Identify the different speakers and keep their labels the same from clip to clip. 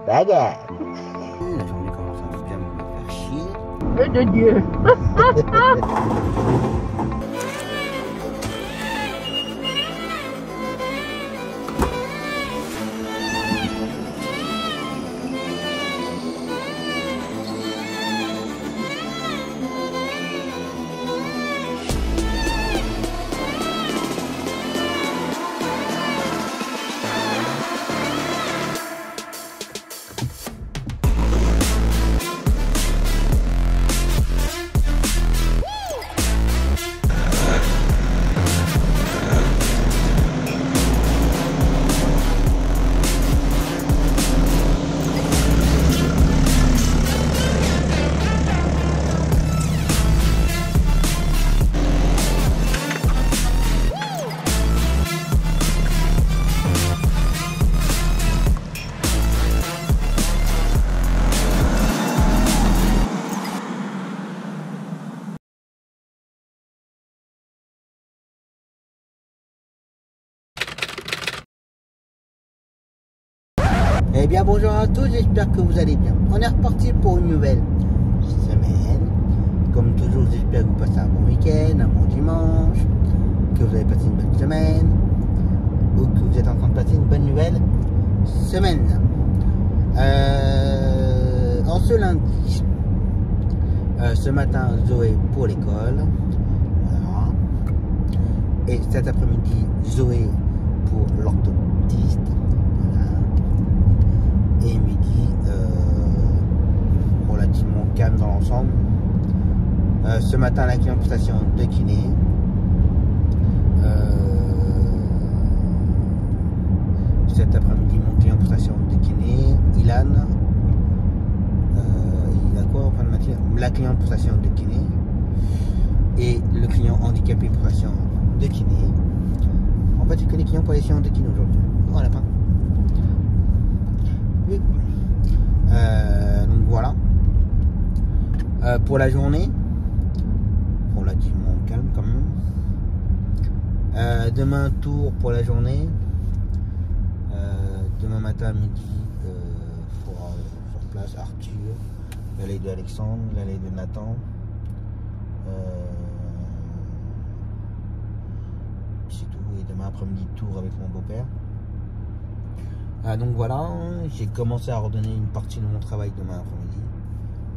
Speaker 1: Bagarre. La journée commence en tout cas à me faire chier.
Speaker 2: Et de Dieu.
Speaker 1: Eh bien bonjour à tous, j'espère que vous allez bien. On est reparti pour une nouvelle semaine. Comme toujours, j'espère que vous passez un bon week-end, un bon dimanche, que vous avez passé une bonne semaine, ou que vous êtes en train de passer une bonne nouvelle semaine. En ce lundi, ce matin, Zoé pour l'école. Voilà. Et cet après-midi, Zoé pour l'orthoptiste. Et midi relativement calme dans l'ensemble. Ce matin la cliente pour station de kiné. Cet après-midi mon client pour station de kiné, Ilan. Il a quoi en fin de matière? La cliente pour station de kiné et le client handicapé pour station de kiné. En fait, c'est que les clients pour les séances de kiné aujourd'hui. Oh lapin. Oui. Donc voilà. Pour la journée, relativement calme quand même. Demain tour pour la journée. Demain matin à midi, faudra sur place Arthur, l'allée de Alexandre, l'allée de Nathan. C'est tout. Et demain après-midi tour avec mon beau-père. Donc voilà, j'ai commencé à redonner une partie de mon travail demain après-midi.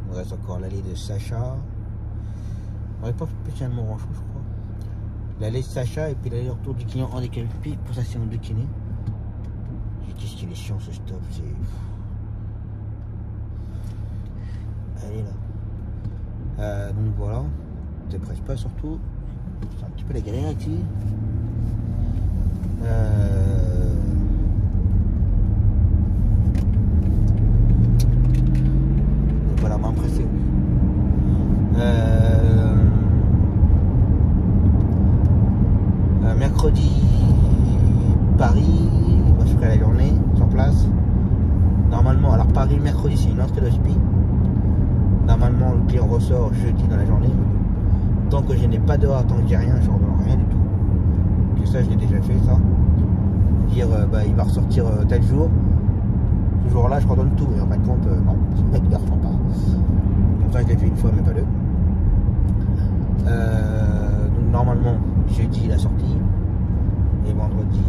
Speaker 1: Il me reste encore l'allée de Sacha. On n'aurait pas spécialement grand chose, je crois. L'allée de Sacha et puis l'allée retour du client handicapé pour sa séance de kiné. Qu'est-ce qu'il est chiant ce stop, c'est... Allez là. Donc voilà, ne te presse pas surtout. C'est un petit peu la galère ici. Voilà, m'impresser. Mercredi, Paris, moi je ferai la journée sur place. Normalement, alors Paris, mercredi, c'est une entrée d'hospi. Normalement, le client ressort jeudi dans la journée. Tant que je n'ai pas dehors, tant que j'ai rien, je ne redonne rien du tout. Que ça, je l'ai déjà fait, ça. Dire, il va ressortir tel jour. Ce jour-là, je redonne tout. Et en fin de compte, non, il ne ressort pas. Comme ça, je l'ai fait une fois, mais pas deux. Donc, normalement, jeudi, la sortie. Et vendredi,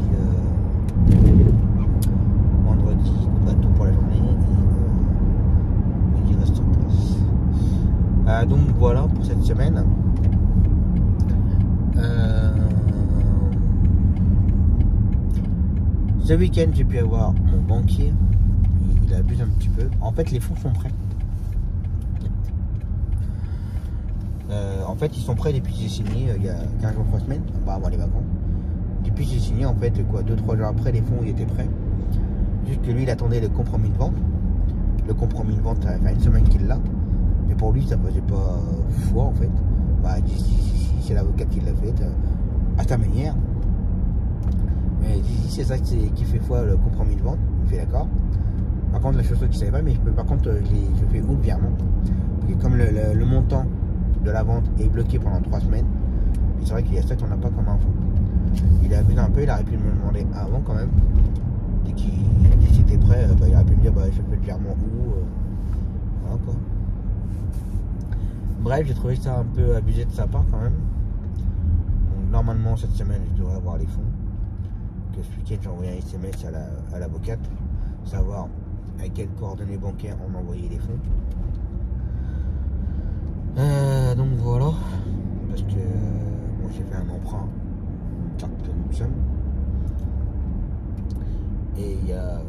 Speaker 1: tout pour la journée. Et il reste sur place. Donc, voilà pour cette semaine. Ce week-end, j'ai pu avoir mon banquier. Il abuse un petit peu. En fait, les fonds sont prêts. En fait, ils sont prêts depuis que j'ai signé il y a 15 jours, 3 semaines, avant les vacances. Depuis que j'ai signé, en fait, quoi, 2-3 jours après, les fonds ils étaient prêts. Juste que lui, il attendait le compromis de vente. Le compromis de vente, ça fait une semaine qu'il l'a. Mais pour lui, ça faisait pas foi, en fait. C'est l'avocat qui l'a fait, à sa manière. Mais c'est ça qui fait foi, le compromis de vente. Il me fait d'accord. Par contre, la chose qu'il ne savait pas, mais par contre, je fais où le virement. Et comme le montant de la vente est bloqué pendant 3 semaines, c'est vrai qu'il y a ça qu'on n'a pas comme info. Il a abusé un peu, il aurait pu me demander avant quand même. Dès qu'il effectuer le virement où. Voilà quoi. Bref, j'ai trouvé ça un peu abusé de sa part quand même. Donc, normalement, cette semaine, je devrais avoir les fonds. Que ce week-end, j'ai envoyé un SMS à l'avocate, savoir avec quelles coordonnées bancaires on envoyait les fonds. Donc voilà, parce que moi j'ai fait un emprunt, une certaine somme, et il y a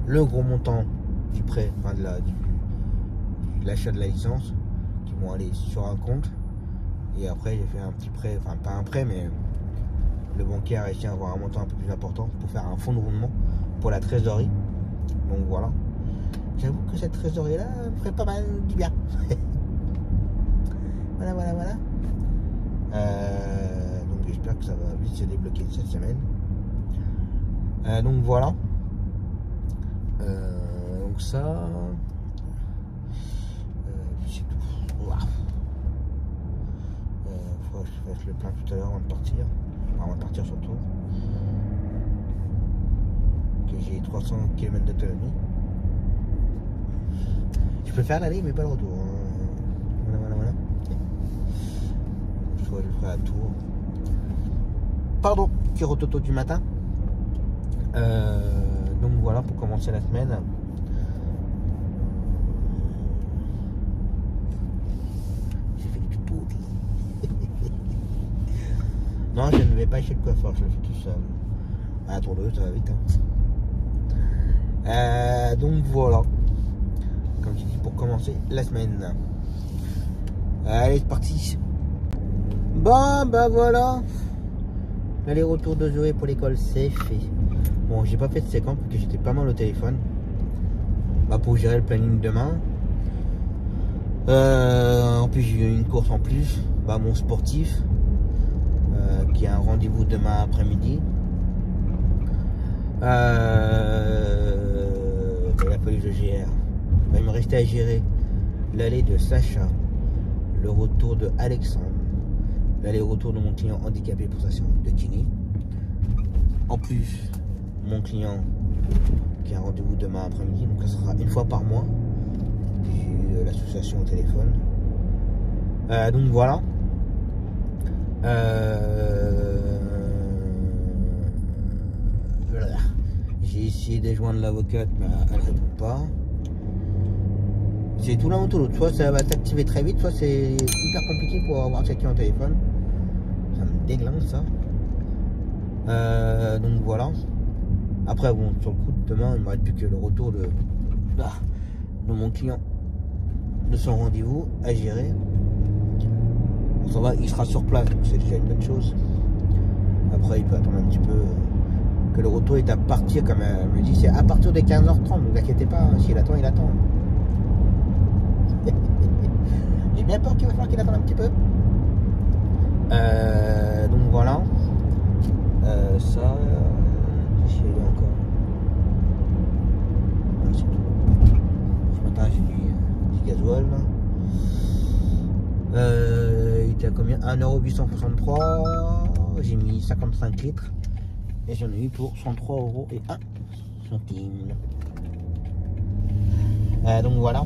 Speaker 1: le gros montant du prêt, enfin de l'achat de la licence, qui vont aller sur un compte, et après j'ai fait un petit prêt, enfin pas un prêt, mais le banquier a réussi à avoir un montant un peu plus important pour faire un fonds de roulement pour la trésorerie. Donc voilà, j'avoue que cette trésorerie là me ferait pas mal du bien. Voilà. Donc j'espère que ça va vite se débloquer cette semaine. Donc voilà. Donc ça. C'est tout. Wow. Faut que je fasse le plein tout à l'heure avant de partir. Enfin, avant de partir surtout. Que j'ai 300 km d'autonomie. Je peux faire l'aller mais pas le retour. Voilà. Je le ferai à Tours. Pardon, petit rototo du matin. Donc voilà pour commencer la semaine. J'ai fait du pourri. Non, je ne vais pas chez le coiffeur, je le fais tout seul. À tour de ça va vite. Donc voilà. Comme je dis, pour commencer la semaine. Allez, c'est parti. Bon, bah voilà. L'aller-retour de Zoé pour l'école, c'est fait. Bon, j'ai pas fait de séquence parce que j'étais pas mal au téléphone. Bah, pour gérer le planning demain. En plus, j'ai eu une course en plus. Bah, mon sportif. Qui a un rendez-vous demain après-midi. Il a fallu que je gère. Bah, il me restait à gérer l'aller de Sacha, le retour de Alexandre, l'aller-retour de mon client handicapé pour sa séance de kiné. En plus, mon client qui a un rendez-vous demain après-midi, donc ça sera une fois par mois. J'ai eu l'association au téléphone. Donc voilà. Voilà. J'ai essayé de joindre l'avocate, mais elle ne répond pas. C'est tout l'un ou tout l'autre. Soit ça va s'activer très vite, soit c'est hyper compliqué pour avoir quelqu'un au téléphone. Ça me déglingue ça. Donc voilà. Après bon, sur le coup de demain, il ne me reste plus que le retour de mon client, de son rendez-vous à gérer. Ça va, il sera sur place, donc c'est déjà une bonne chose. Après, il peut attendre un petit peu que le retour est à partir, comme elle me dit, c'est à partir des 15h30, donc ne vous inquiétez pas, s'il attend, il attend. J'ai bien peur qu'il va falloir qu'il attende un petit peu. Donc voilà. Ça, j'ai encore. Voilà, c'est tout. Ce matin, j'ai du gasoil. Il était à combien? 1,863 €. J'ai mis 55 litres. Et j'en ai eu pour 103,01 €. Donc voilà.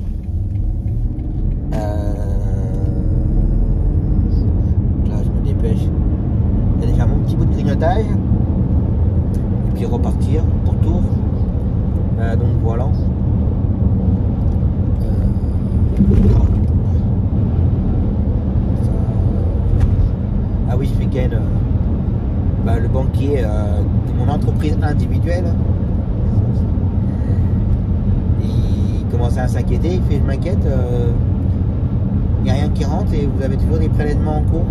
Speaker 1: Là, je me dépêche. Il y a déjà mon petit bout de grignotage. Et puis repartir pour Tours. Donc voilà. Ah oui, ce week-end, le banquier de mon entreprise individuelle, il commençait à s'inquiéter. Il fait: je m'inquiète, il n'y a rien qui rentre et vous avez toujours des prélèvements en cours.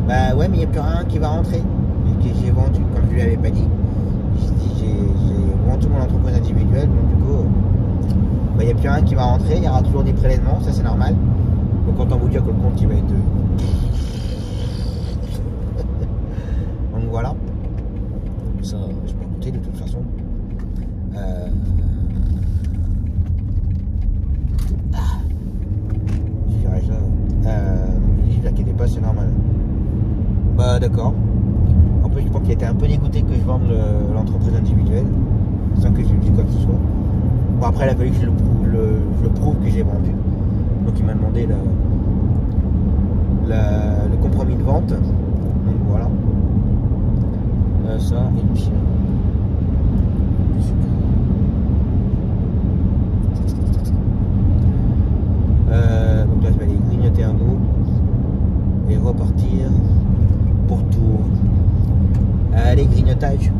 Speaker 1: Bah ouais, mais il n'y a plus rien qui va rentrer. Et j'ai vendu, comme je lui avais pas dit, j'ai vendu mon entreprise individuelle, donc du coup, il n'y a plus rien qui va rentrer, il y aura toujours des prélèvements, ça c'est normal. Donc autant vous dire que le compte il va être... Donc voilà. Ça, je peux goûter de toute façon. Je dirais ça. Ne vous inquiétez pas, c'est normal. Bah d'accord. En plus, je pense qu'il était un peu dégoûté que je vende l'entreprise individuelle, sans que je lui dise quoi que ce soit. Bon, après, il a fallu que je le prouve que j'ai vendu. Donc, il m'a demandé le compromis de vente. Donc, voilà. Ça, et puis. Donc là, je vais aller grignoter un bout et repartir pour Tours. Allez, grignotage.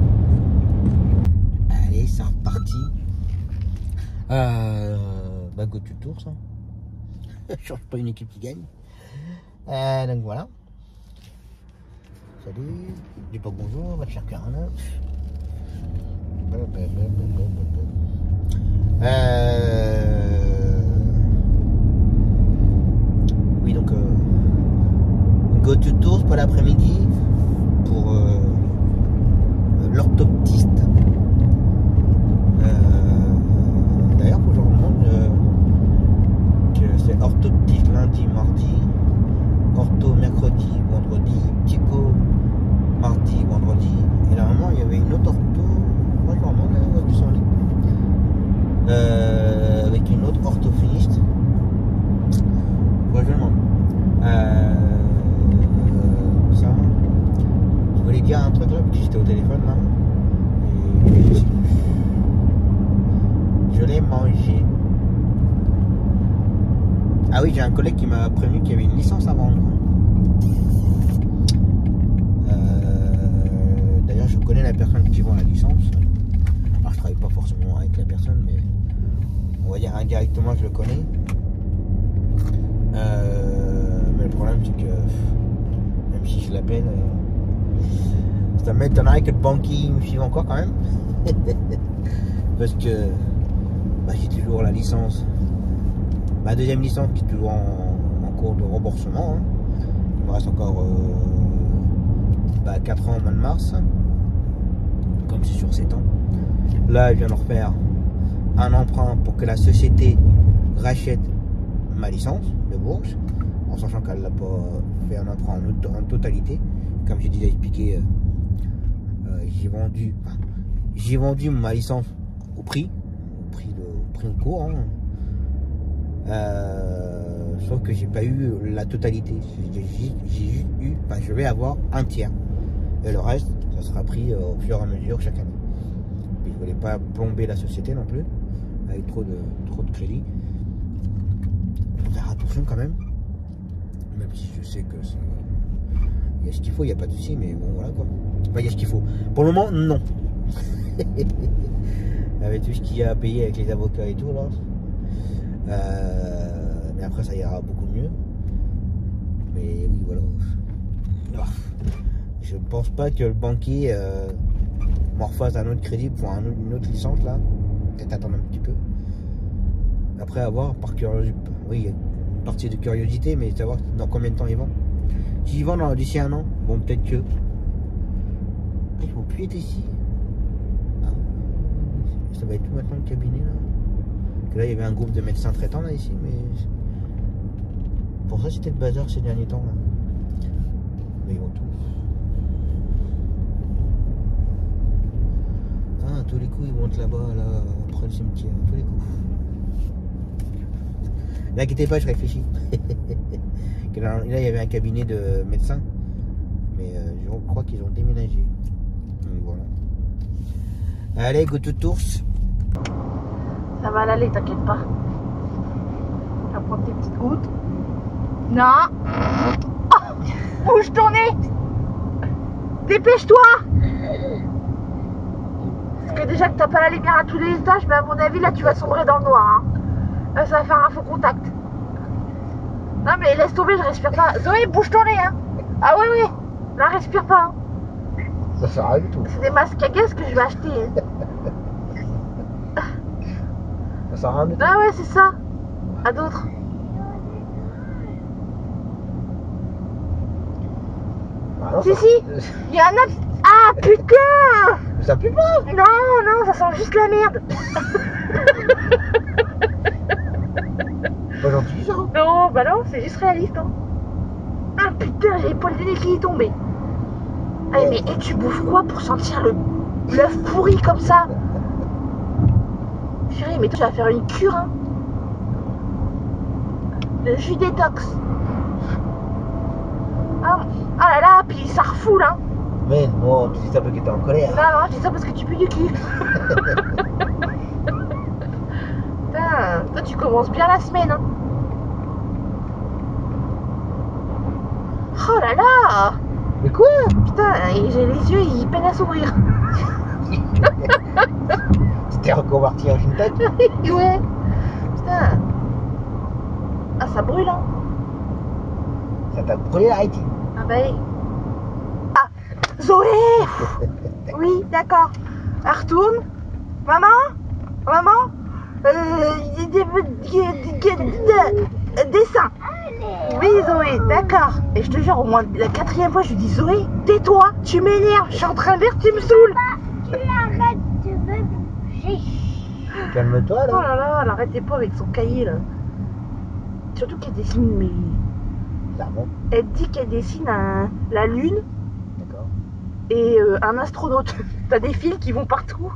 Speaker 1: Allez, c'est reparti. Bah, go to Tours, ça. Je change pas une équipe qui gagne. Donc voilà. Salut. Dis pas bonjour, va te chercher un œuf. Oui, donc go to Tours pour l'après-midi pour l'orthoptiste. D'ailleurs, faut que je remonte que c'est orthoptiste lundi, mardi, ortho mercredi, vendredi, psycho mardi, vendredi. Et normalement, il y avait une autre ortho. Moi, je me remonte avec une autre orthophoniste. Ouais, je demande. Ça. Je voulais dire un truc là, parce que j'étais au téléphone là. Et je l'ai mangé. Ah oui, j'ai un collègue qui m'a prévenu qu'il y avait une licence à vendre. D'ailleurs, je connais la personne qui vend la licence. Alors, je travaille pas forcément avec la personne, mais on va dire indirectement, je le connais. Mais le problème, c'est que même si je l'appelle, ça m'étonnerait que le banquier me suive encore quand même. Parce que bah, j'ai toujours la licence, ma deuxième licence qui est toujours en cours de remboursement. Hein. Il me reste encore 4 ans au mois de mars, comme c'est sur 7 ans. Là, je viens de refaire un emprunt pour que la société rachète ma licence de bourse, en sachant qu'elle n'a pas fait un emprunt en totalité. Comme j'ai déjà expliqué, j'ai vendu ma licence au prix de cours. Hein. Sauf que j'ai pas eu la totalité. J'ai juste eu, je vais avoir un tiers. Et le reste, ça sera pris au fur et à mesure chaque année. Et je voulais pas plomber la société non plus, avec trop de crédit. Faut faire attention quand même. Même si je sais que il y a ce qu'il faut, il n'y a pas de souci, mais bon voilà quoi. Enfin, il y a ce qu'il faut. Pour le moment, non. Avec tout ce qu'il y a à payer avec les avocats et tout là. Mais après ça ira beaucoup mieux. Mais oui voilà. Je ne pense pas que le banquier m'en refasse un autre crédit pour une autre licence là. Peut-être attendre un petit peu. Après avoir par curiosité. Oui, il y a une partie de curiosité, mais savoir dans combien de temps ils vendent. S'ils vendent d'ici un an, bon peut-être que. Ils vont plus être ici. Ah, ça va être tout maintenant le cabinet là. Que là il y avait un groupe de médecins traitants là ici, mais pour ça c'était le bazar ces derniers temps là. Mais ils vont tout. Ah, tous les coups ils vont être là-bas là après le cimetière, tous les coups. N'inquiétez pas, je réfléchis. Là il y avait un cabinet de médecins, mais je crois qu'ils ont déménagé. Donc voilà. Allez, go to Tours.
Speaker 2: Ça va l'aller, t'inquiète pas. Tu vas prendre tes petites gouttes. Non. Oh, bouge ton nez. Dépêche-toi. Parce que déjà que t'as pas la lumière à tous les étages, mais à mon avis là tu vas sombrer dans le noir. Hein. Là, ça va faire un faux contact. Non mais laisse tomber, je respire pas. Zoé, bouge ton nez hein. Ah oui oui. Là respire pas. Hein.
Speaker 1: Ça sert à rien du tout.
Speaker 2: C'est des masques à gaz que je vais acheter. Hein.
Speaker 1: Ça sert à rien du tout.
Speaker 2: Ah ouais c'est ça. À d'autres.
Speaker 1: Ah non,
Speaker 2: si
Speaker 1: ça...
Speaker 2: si. Il y a un autre. Ah putain.
Speaker 1: Mais ça pue pas.
Speaker 2: Non non, ça sent juste la merde.
Speaker 1: Pas gentil ça.
Speaker 2: Non, bah non, c'est juste réaliste. Hein. Ah putain, j'ai les poils de nez qui est tombé. Ah, mais et tu bouffes quoi pour sentir l'œuf pourri comme ça? Chérie, mais toi, tu vas faire une cure, hein. Le jus détox. Ah là là, puis ça refoule, hein.
Speaker 1: Mais non, tu dis ça parce que t'es en colère.
Speaker 2: Non, je dis ça parce que tu pues du cul. Putain, toi, tu commences bien la semaine, hein. Oh là là.
Speaker 1: Mais quoi?
Speaker 2: Putain, j'ai les yeux, ils peinent à s'ouvrir.
Speaker 1: Tu t'es reconverti en fintech?
Speaker 2: Ouais. Putain. Ah, ça brûle, hein.
Speaker 1: Ça t'a brûlé la rétine.
Speaker 2: Ah bah oui. Ah, Zoé. Oui, d'accord. Elle retourne. Maman. Dessin. Oui, Zoé, d'accord. Et je te jure, au moins la 4e fois, je lui dis Zoé, tais-toi, tu m'énerves, je suis en train de lire, tu me saoules.
Speaker 3: Tu l'arrêtes, tu veux bouger.
Speaker 1: Calme-toi
Speaker 2: Oh
Speaker 1: là.
Speaker 2: là là, elle arrêtait pas avec son cahier là. Surtout qu'elle dessine, mais.
Speaker 1: Clairement.
Speaker 2: Elle dit qu'elle dessine la lune
Speaker 1: D'accord.
Speaker 2: et un astronaute. T'as des fils qui vont partout.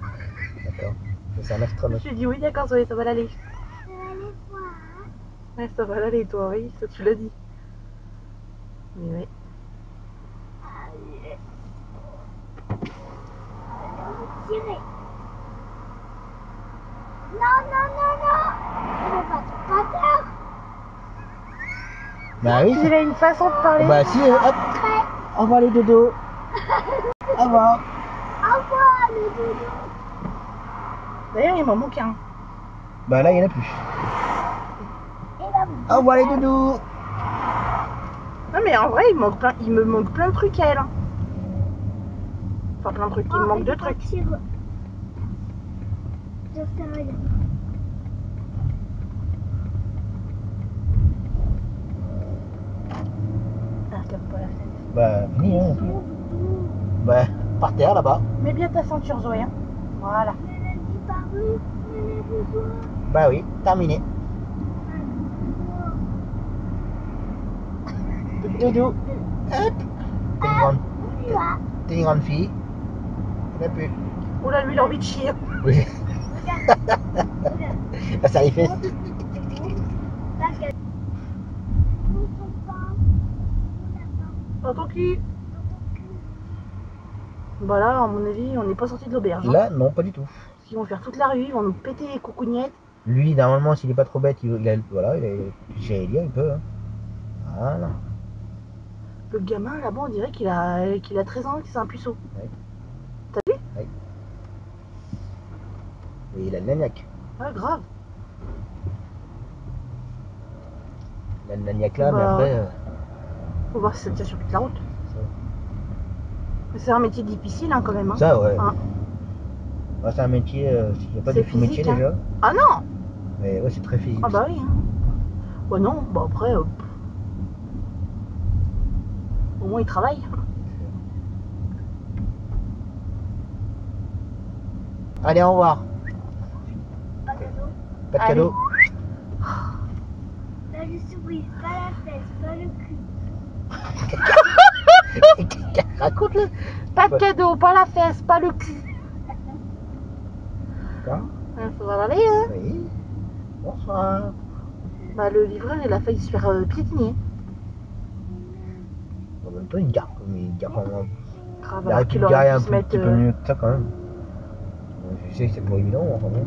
Speaker 1: D'accord. C'est un
Speaker 2: Je
Speaker 1: astronaute.
Speaker 2: lui ai dit oui, d'accord, Zoé, ça va l'aller.
Speaker 3: Je vais aller voir.
Speaker 2: Ouais, ça va l'aller, toi, oui, ça tu l'as dit. Mais oui.
Speaker 3: Allez. Tirer. Non. Je vais pas peur.
Speaker 1: Bah oui.
Speaker 2: Il a une façon de parler.
Speaker 1: Bah si, hop. Au revoir les dodos. Au revoir.
Speaker 3: Au revoir le doudou.
Speaker 2: D'ailleurs, il m'en manque un.
Speaker 1: Bah là, il n'y en a plus.
Speaker 3: Et là,
Speaker 1: Au revoir les doudous.
Speaker 2: Non, mais en vrai, il me manque plein de trucs à elle. Hein. Enfin, plein de trucs. Il me manque 2 trucs.
Speaker 3: Je sais rien.
Speaker 2: Ah, t'as pas la fête.
Speaker 1: Bah, fini, hein. Bah, par terre là-bas.
Speaker 2: Mets bien ta ceinture, Zoé. Hein. Voilà.
Speaker 3: Elle a disparu. Elle a besoin.
Speaker 1: Bah oui, terminé. Doudou. Hop. T'es une grande fille. Il n'y en a plus.
Speaker 2: Oula, lui, il a envie de chier.
Speaker 1: Oui. Ah, ça y fait.
Speaker 2: Dans ton cul. Bah là, à mon avis, on n'est pas sorti de l'auberge. Hein.
Speaker 1: Là, non, pas du tout.
Speaker 2: Parce qu'ils vont faire toute la rue, ils vont nous péter les coucougnettes.
Speaker 1: Lui, normalement, s'il est pas trop bête, j'allais dire, il peut. Hein. Voilà.
Speaker 2: Le gamin, là-bas, on dirait qu'il a 13 ans, que c'est un puceau.
Speaker 1: Oui.
Speaker 2: T'as vu?
Speaker 1: Oui. Et il a le nagnac.
Speaker 2: Ouais, grave.
Speaker 1: Il a le nagnac là,
Speaker 2: Bah,
Speaker 1: mais après.
Speaker 2: Faut voir si ça tient sur toute la route.
Speaker 1: Ça,
Speaker 2: Mais c'est un métier difficile, hein, quand même. Hein.
Speaker 1: ça, ouais.
Speaker 2: Hein.
Speaker 1: Ouais, c'est un métier, il n'y a pas
Speaker 2: C'est
Speaker 1: de tout métier
Speaker 2: physique, hein.
Speaker 1: déjà.
Speaker 2: Ah non!
Speaker 1: Mais ouais, c'est très physique.
Speaker 2: Ah bah oui. Hein. Ouais, non, bah après. Au moins, il travaille.
Speaker 1: Allez, au revoir.
Speaker 3: Pas de cadeau.
Speaker 1: Pas de
Speaker 2: Allez.
Speaker 1: cadeau.
Speaker 3: Là, je souris. Pas la fesse, pas le cul.
Speaker 1: Raconte-le.
Speaker 2: Pas de cadeau, pas la fesse, pas le cul.
Speaker 1: Quoi?
Speaker 2: Hein, ça va aller, hein?
Speaker 1: Oui. Bonsoir.
Speaker 2: Bah, le livreur, il a failli se faire piétiner.
Speaker 1: En même temps, il garde quand même.
Speaker 2: Grave,
Speaker 1: Il aurait
Speaker 2: alors
Speaker 1: pu
Speaker 2: qu'il
Speaker 1: le garer
Speaker 2: aurait
Speaker 1: un
Speaker 2: pu se
Speaker 1: petit
Speaker 2: mettre.
Speaker 1: peu mieux que ça quand même. Je sais que c'est pas évident, enfin bon.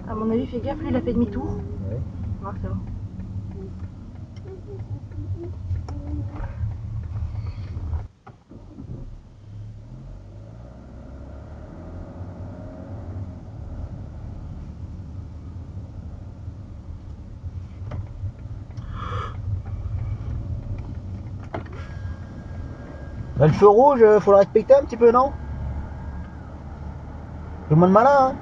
Speaker 2: À mon avis, fais gaffe, lui, il a fait demi-tour.
Speaker 1: Ouais.
Speaker 2: Ouais, c'est bon.
Speaker 1: Là, le feu rouge, faut le respecter un petit peu, non? Tout le monde malin, hein?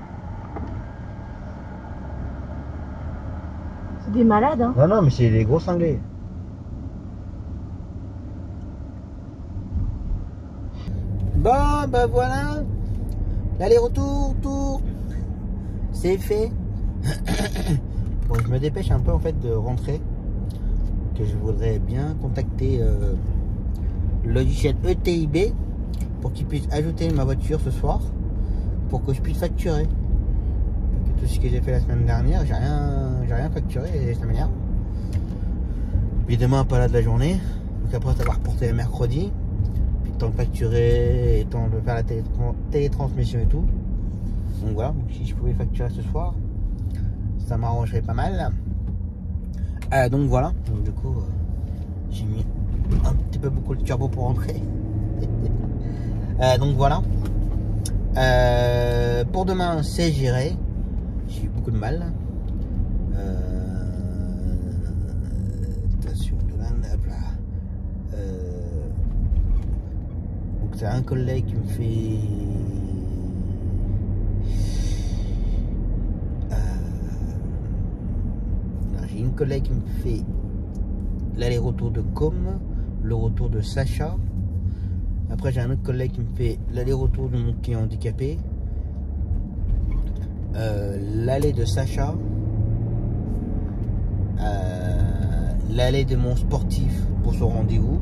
Speaker 2: C'est des malades, hein.
Speaker 1: Non, mais c'est des gros cinglés. Bon, bah voilà. L'aller-retour, tour. C'est fait. Bon, je me dépêche un peu en fait de rentrer. Que je voudrais bien contacter le logiciel ETIB pour qu'il puisse ajouter ma voiture ce soir. Pour que je puisse facturer. tout ce que j'ai fait la semaine dernière, j'ai rien facturé et ça m'énerve. Puis demain, pas là de la journée. Donc après, ça va reporter mercredi. Puis temps de facturer et temps de faire la télétransmission et tout. Donc voilà, donc si je pouvais facturer ce soir, ça m'arrangerait pas mal. Donc voilà, donc du coup, j'ai mis un petit peu beaucoup de turbo pour rentrer. Donc voilà. Pour demain, c'est géré. J'ai eu beaucoup de mal. Attention de là. Donc c'est un collègue qui me fait. J'ai une collègue qui me fait l'aller-retour de Com, le retour de Sacha. Après, j'ai un autre collègue qui me fait l'aller-retour de mon client handicapé, l'aller de Sacha, l'aller de mon sportif pour son rendez-vous.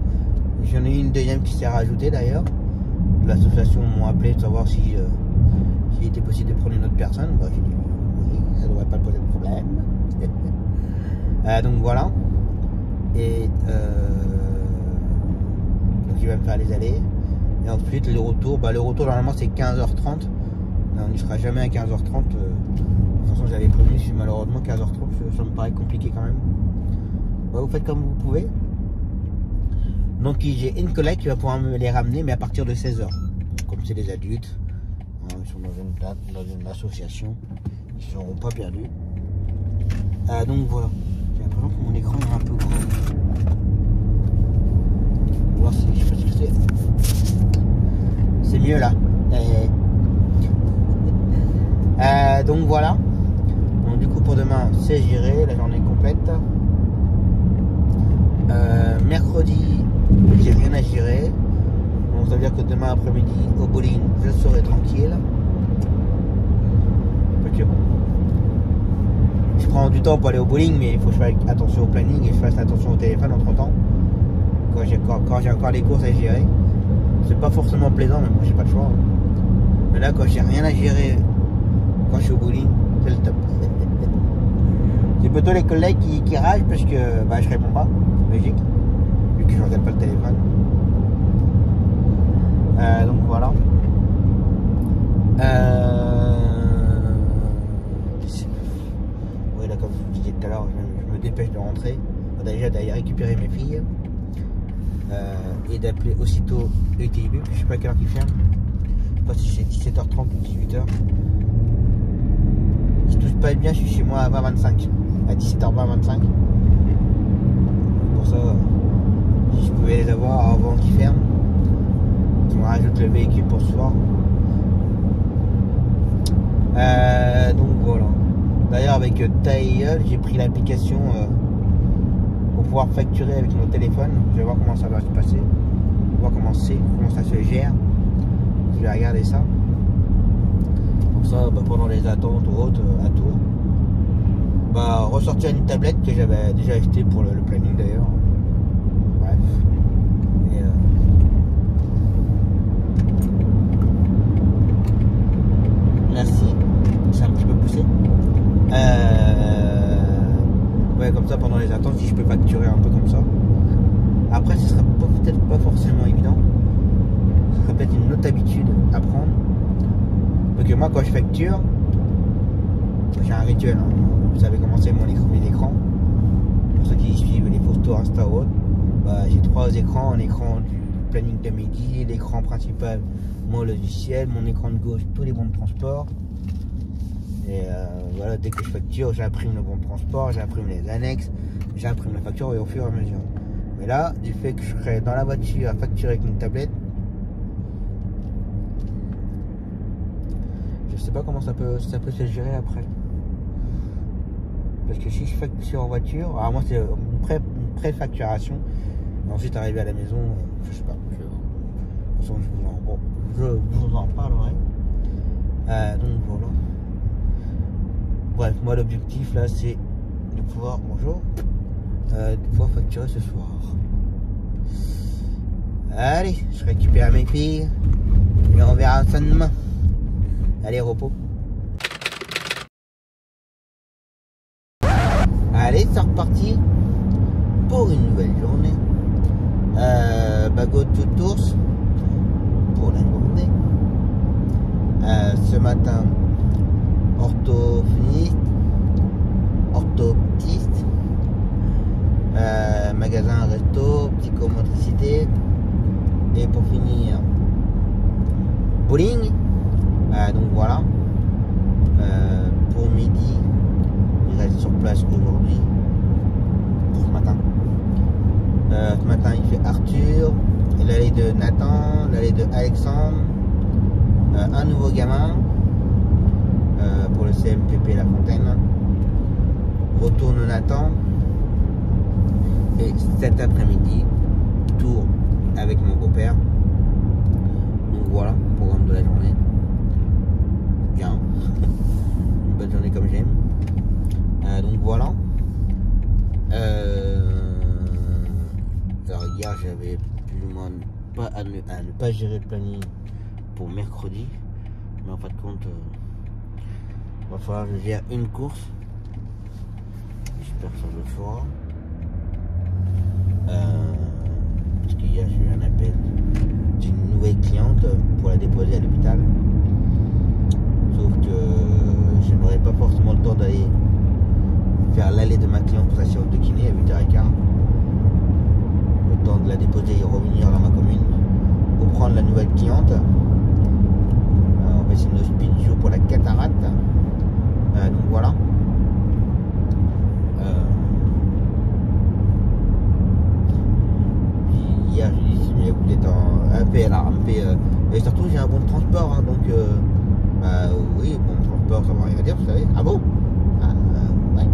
Speaker 1: J'en ai une deuxième qui s'est rajoutée d'ailleurs. L'association m'a appelé pour savoir si s'il était possible de prendre une autre personne. Bah, j'ai dit oui, ça ne devrait pas poser de problème. Donc voilà. Et donc il va me faire les allées. Et ensuite le retour, le retour normalement c'est 15h30. Mais on n'y sera jamais à 15h30. De toute façon j'avais prévenu, si malheureusement 15h30 ça me paraît compliqué quand même. Vous faites comme vous pouvez. Donc j'ai une collègue qui va pouvoir me les ramener, mais à partir de 16h. Comme c'est des adultes, ils sont dans une association, ils ne seront pas perdus. Donc voilà. J'ai l'impression que mon écran est un peu grand. On va voir si je sais ce que c'est. C'est mieux là. Donc voilà. Donc du coup pour demain c'est géré, la journée complète. Mercredi j'ai rien à gérer. Donc ça veut dire que demain après-midi au bowling je serai tranquille. Ok bon. Je prends du temps pour aller au bowling, mais il faut que je fasse attention au planning et je fasse attention au téléphone entre temps. Quand j'ai encore les courses à gérer. C'est pas forcément plaisant, mais moi j'ai pas le choix. Mais là quand j'ai rien à gérer, quand je suis au bowling, c'est le top. C'est plutôt les collègues qui ragent parce que je réponds pas, logique, vu que je regarde pas le téléphone. Donc voilà. Oui là comme je vous disais tout à l'heure, je me dépêche de rentrer. Déjà d'aller récupérer mes filles. Et d'appeler aussitôt ETIB, je sais pas à quelle heure ils ferment. Je sais pas si c'est 17h30 ou 18h. Si tout se passe bien, je suis chez moi à 20h25. À 17h25. Pour ça, si je pouvais les avoir avant qu'ils ferment, qu'ils me rajoutent le véhicule pour ce soir. Donc voilà. D'ailleurs avec Tail, j'ai pris l'application pour pouvoir facturer avec mon téléphone. Je vais voir comment ça va se passer. Voir comment ça se gère. Je vais regarder ça. Pour ça, pendant les attentes ou autres à Tours, ressortir une tablette que j'avais déjà achetée pour le planning d'ailleurs. Bref. Et merci. C'est un petit peu poussé. Ouais, comme ça pendant les attentes, si je peux facturer un peu comme ça. Après, ce sera peut-être pas forcément évident. Ce sera peut-être une autre habitude à prendre. Donc moi, quand je facture, j'ai un rituel. Hein. Vous savez comment c'est mes écrans. Pour ceux qui suivent les photos Insta ou autre, j'ai 3 écrans. Un écran du planning de midi, l'écran principal, mon logiciel, mon écran de gauche, tous les bons de transport. Et voilà, dès que je facture, j'imprime le bon de transport, j'imprime les annexes, j'imprime la facture et au fur et à mesure. Mais là, du fait que je serai dans la voiture à facturer avec une tablette, je sais pas comment ça peut se gérer après. Parce que si je facture en voiture, alors moi c'est une pré-facturation, ensuite arrivé à la maison, je sais pas. De toute façon, je vous en parlerai. Donc voilà. Bref, moi l'objectif là c'est de pouvoir, de pouvoir facturer ce soir. Allez, je récupère mes filles et on verra ça demain. Allez, repos. Allez, c'est reparti pour une nouvelle journée. Go to Tours pour la journée. Ce matin, orthophoniste, orthoptiste, magasin, resto, psychomotricité. Et pour finir, bowling. Donc voilà. Pour midi, il reste sur place aujourd'hui. Pour ce matin. Ce matin, il fait Arthur, l'allée de Nathan, l'allée de Alexandre, un nouveau gamin pour le CMPP La Fontaine. Retourne Nathan. Et cet après-midi, tour avec mon beau-père. Donc voilà, programme de la journée. Bien. Une bonne journée comme j'aime. Donc voilà. Alors hier j'avais plus ou moins pas à ne pas gérer le planning pour mercredi. Mais en fin de compte, il va falloir que je gère une course. J'espère que ça le fera. Parce qu'hier j'ai eu un appel d'une nouvelle cliente pour la déposer à l'hôpital. Sauf que je n'aurai pas forcément le temps d'aller faire l'allée de ma cliente pour sa séance de kiné à 8h15. Le temps de la déposer et revenir dans ma commune pour prendre la nouvelle cliente. On va essayer de speed jour pour la cataracte. Donc voilà. Hier j'ai dit mais vous êtes en AP, et surtout j'ai un bon de transport, hein, donc oui, bon de transport ça va rien dire, vous savez. Ah bon? Ouais.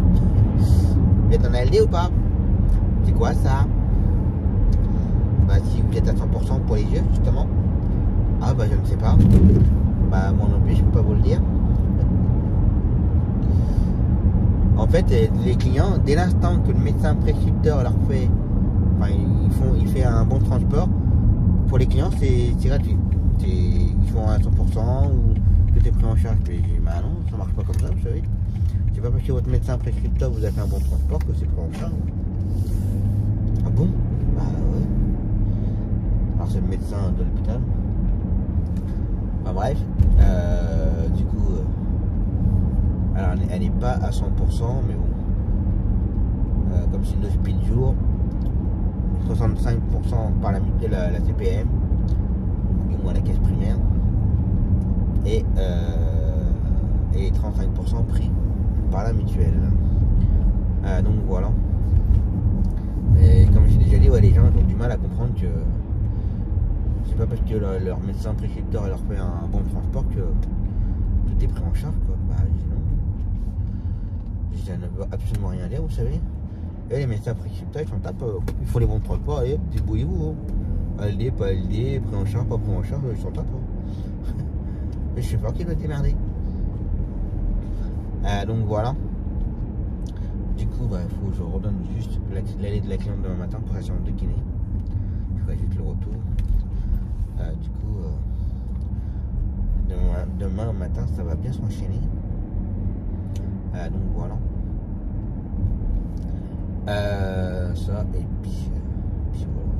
Speaker 1: Vous êtes en ALD ou pas? C'est quoi ça? Si vous êtes à 100% pour les yeux justement. Ah je ne sais pas. Moi non plus je peux pas vous le dire. En fait les clients, dès l'instant que le médecin prescripteur leur fait, il fait un bon transport, pour les clients c'est gratuit. Ils font à 100% ou tout est pris en charge. Mais non, ça marche pas comme ça, vous savez. C'est pas parce que votre médecin prescripteur vous a fait un bon transport que c'est pris en charge. Ah bon? Ouais. Alors c'est le médecin de l'hôpital. Bref, du coup, alors elle n'est pas à 100%, mais bon, comme c'est une speed jour, 65% par la CPM, du moins la caisse primaire, et 35% pris par la mutuelle. Donc voilà. Mais comme j'ai déjà dit, les gens ont du mal à comprendre que c'est pas parce que leur médecin prescripteur leur fait un bon transport que tout est pris en charge, quoi. Non. Ça ne veut absolument rien dire, vous savez. Et les médecins prescripteurs, ils sont tapés. Il faut les bons transports et débrouillez-vous. LD, pas LD, pris en charge, pas pris en charge, ils sont tapés. Mais je sais pas qui doit démerder. Donc voilà. Du coup, il faut que je redonne juste l'allée de la cliente demain matin pour la séance de kiné. Je ferai juste le retour. Du coup, demain matin, ça va bien s'enchaîner. Donc voilà. Ça, et puis voilà.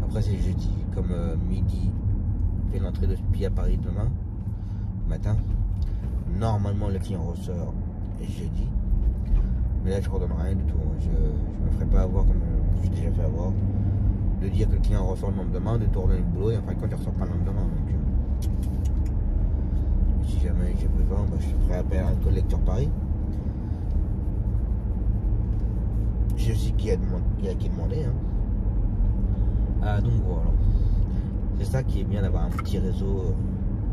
Speaker 1: Après, c'est jeudi. Comme midi, fait l'entrée de SPI à Paris demain matin. Normalement, le client ressort jeudi. Mais là, je ne redonne rien du tout. Je me ferai pas avoir comme je suis déjà fait avoir. De dire que le client ressort le lendemain, de tourner le boulot et enfin quand il ne ressort pas le lendemain. Donc, si jamais j'ai besoin, je ferai appel à un collègue sur Paris. Je sais qui a qui demander. Donc voilà. C'est ça qui est bien d'avoir un petit réseau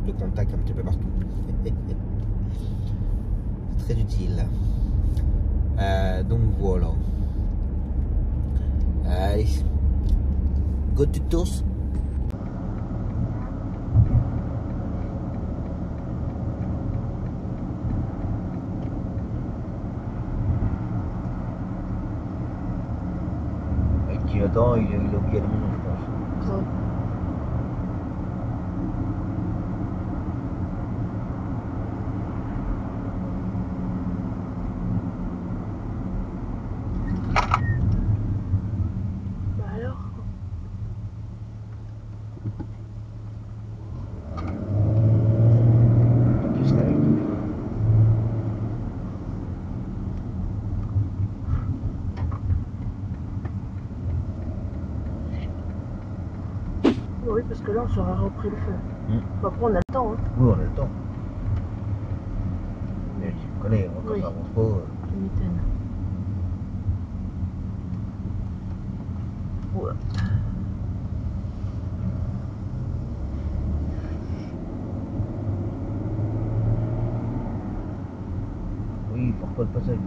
Speaker 1: de contacts un petit peu partout. C'est très utile. Donc voilà. Allez. Go to Tours. Et qui attend, il est au pied de mon, je pense.
Speaker 2: on sera repris le feu. Bon, après, on a le temps. Hein.
Speaker 1: Oui, on a le temps. Mais tu connais, quand
Speaker 2: Oui.
Speaker 1: ça avance trop.
Speaker 2: Tu m'étonnes. Ouais.
Speaker 1: Oui, porte-toi le passage.